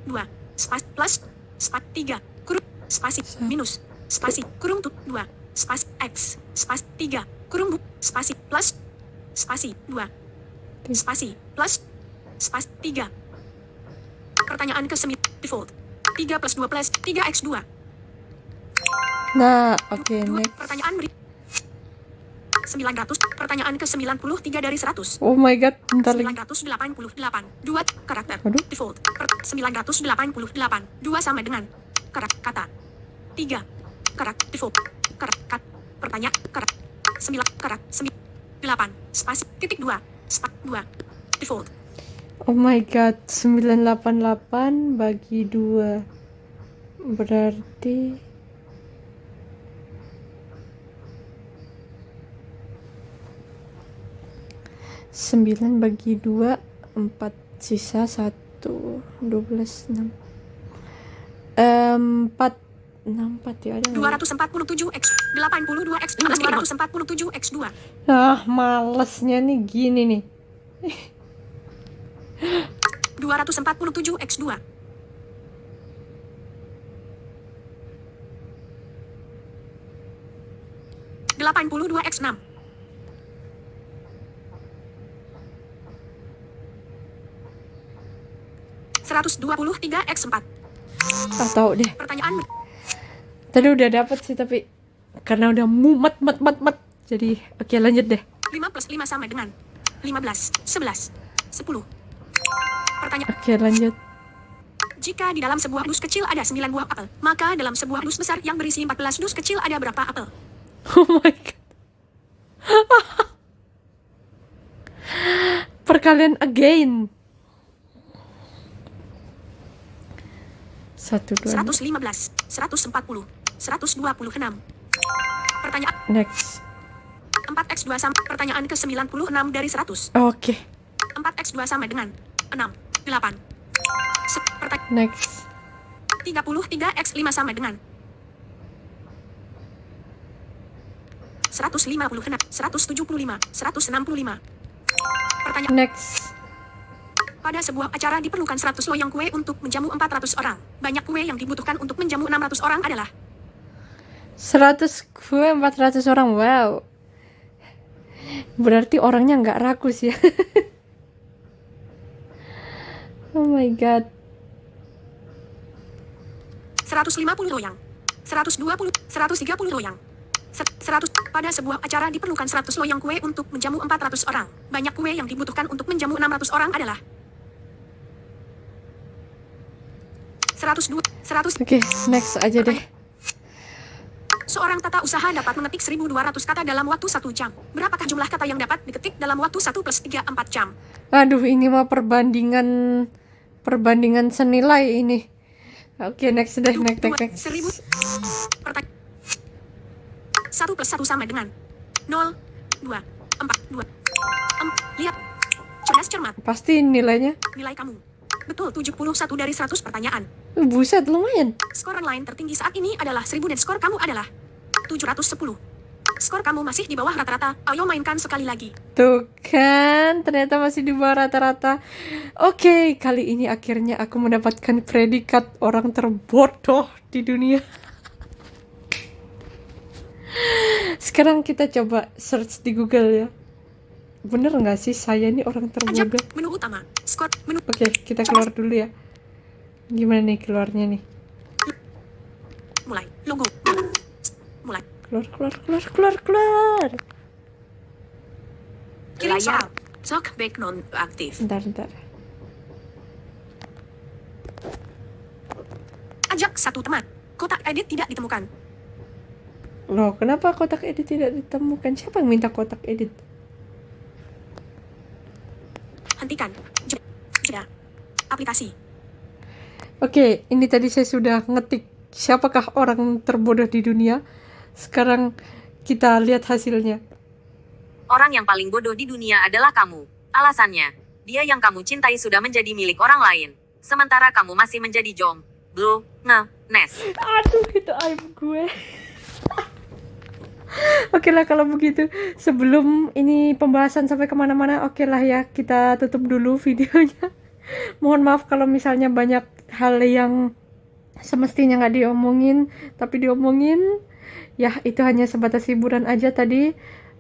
2 spasi plus spasi 3 kurung spasi minus spasi kurung tutup 2 spasi x spasi 3 kurung buka spasi plus spasi 2 spasi plus spasi 3. Pertanyaan ke-9 default 3 plus 2 plus 3x2 Nah, oke, next. pertanyaan beri 900 pertanyaan ke-93 dari 100 Oh my god, bentar lagi. 988 2 karakter Aduh. default 988 2 sama dengan kata 3 karakter default pertanyaan karakter 9 karakter 8 spasi titik 2 spasi 2 default Oh my god, 988 bagi 2 berarti 9 bagi 2 4, sisa 1, 12, 6. 4, 64 ya ada nggak? 247 X 82 X 247 X 2 Malesnya nih gini nih. 247 X 2 82 X 6 123 X 4 Tahu deh. Pertanyaan Tadi udah dapet sih tapi karena udah mumet. Jadi oke, lanjut deh. 5 plus 5 sama dengan 15, 11, 10. Pertanyaan, Oke, lanjut. jika di dalam sebuah dus kecil ada 9 buah apel, maka dalam sebuah dus besar yang berisi 14 dus kecil ada berapa apel? Oh my god. Perkalian again. 1, 2, 115, 140, 126. Pertanyaan next. 4x2 sama pertanyaan ke-96 dari 100. Oke, 4x2 sama dengan 6, 8. Pertanyaan next. 33x5 sama dengan 156, 175, 165. Pertanyaan, Next. pada sebuah acara diperlukan 100 loyang kue untuk menjamu 400 orang. Banyak kue yang dibutuhkan untuk menjamu 600 orang adalah 100 kue 400 orang. Wow. Berarti orangnya nggak rakus ya. Oh my god. 150 loyang, 120, 130 loyang. 100. Pada sebuah acara diperlukan 100 loyang kue untuk menjamu 400 orang. Banyak kue yang dibutuhkan untuk menjamu 600 orang adalah 102, 100. Oke, next aja deh. Seorang tata usaha dapat mengetik 1.200 kata dalam waktu 1 jam. Berapakah jumlah kata yang dapat diketik dalam waktu 1 plus 3, 4 jam? Aduh, ini mah perbandingan senilai ini. Oke, next deh, next. 1000. 1 plus 1 sama dengan 0, 2, 4, 2. Lihat. Cerdas cermat. Pasti nilainya. Nilai kamu. Betul, 71 dari 100 pertanyaan. Buset, lumayan. Skor online tertinggi saat ini adalah 1000 dan skor kamu adalah 710. Skor kamu masih di bawah rata-rata. Ayo mainkan sekali lagi. Tuh kan, ternyata masih di bawah rata-rata. Oke, kali ini akhirnya aku mendapatkan predikat orang terbodoh di dunia. Sekarang kita coba search di Google ya. Bener nggak sih saya ini orang Ajak terbodoh? menu utama. Skor menu. Oke, kita keluar dulu ya. Gimana nih keluarnya nih? Mulai. Logo. Mulai. Keluar. Kirim Layar. soal. Talkback non aktif. Bentar. Ajak satu teman. Kotak edit tidak ditemukan. Loh, kenapa kotak edit tidak ditemukan? Siapa yang minta kotak edit? Hentikan. Jeda. Aplikasi. Oke, ini tadi saya sudah ngetik siapakah orang terbodoh di dunia. Sekarang kita lihat hasilnya. Orang yang paling bodoh di dunia adalah kamu. Alasannya, dia yang kamu cintai sudah menjadi milik orang lain. Sementara kamu masih menjadi nes. Aduh, itu aib gue. Oke lah kalau begitu. Sebelum ini pembahasan sampai kemana-mana, oke lah ya, kita tutup dulu videonya. Mohon maaf kalau misalnya banyak hal yang semestinya nggak diomongin, tapi diomongin. Ya, itu hanya sebatas hiburan aja tadi.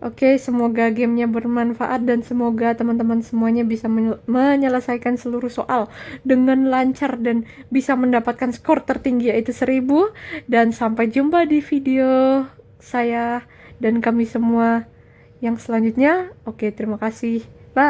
Oke, semoga gamenya bermanfaat dan semoga teman-teman semuanya bisa menyelesaikan seluruh soal dengan lancar dan bisa mendapatkan skor tertinggi yaitu 1000. Dan sampai jumpa di video saya dan kami semua yang selanjutnya. Oke, terima kasih. Bye.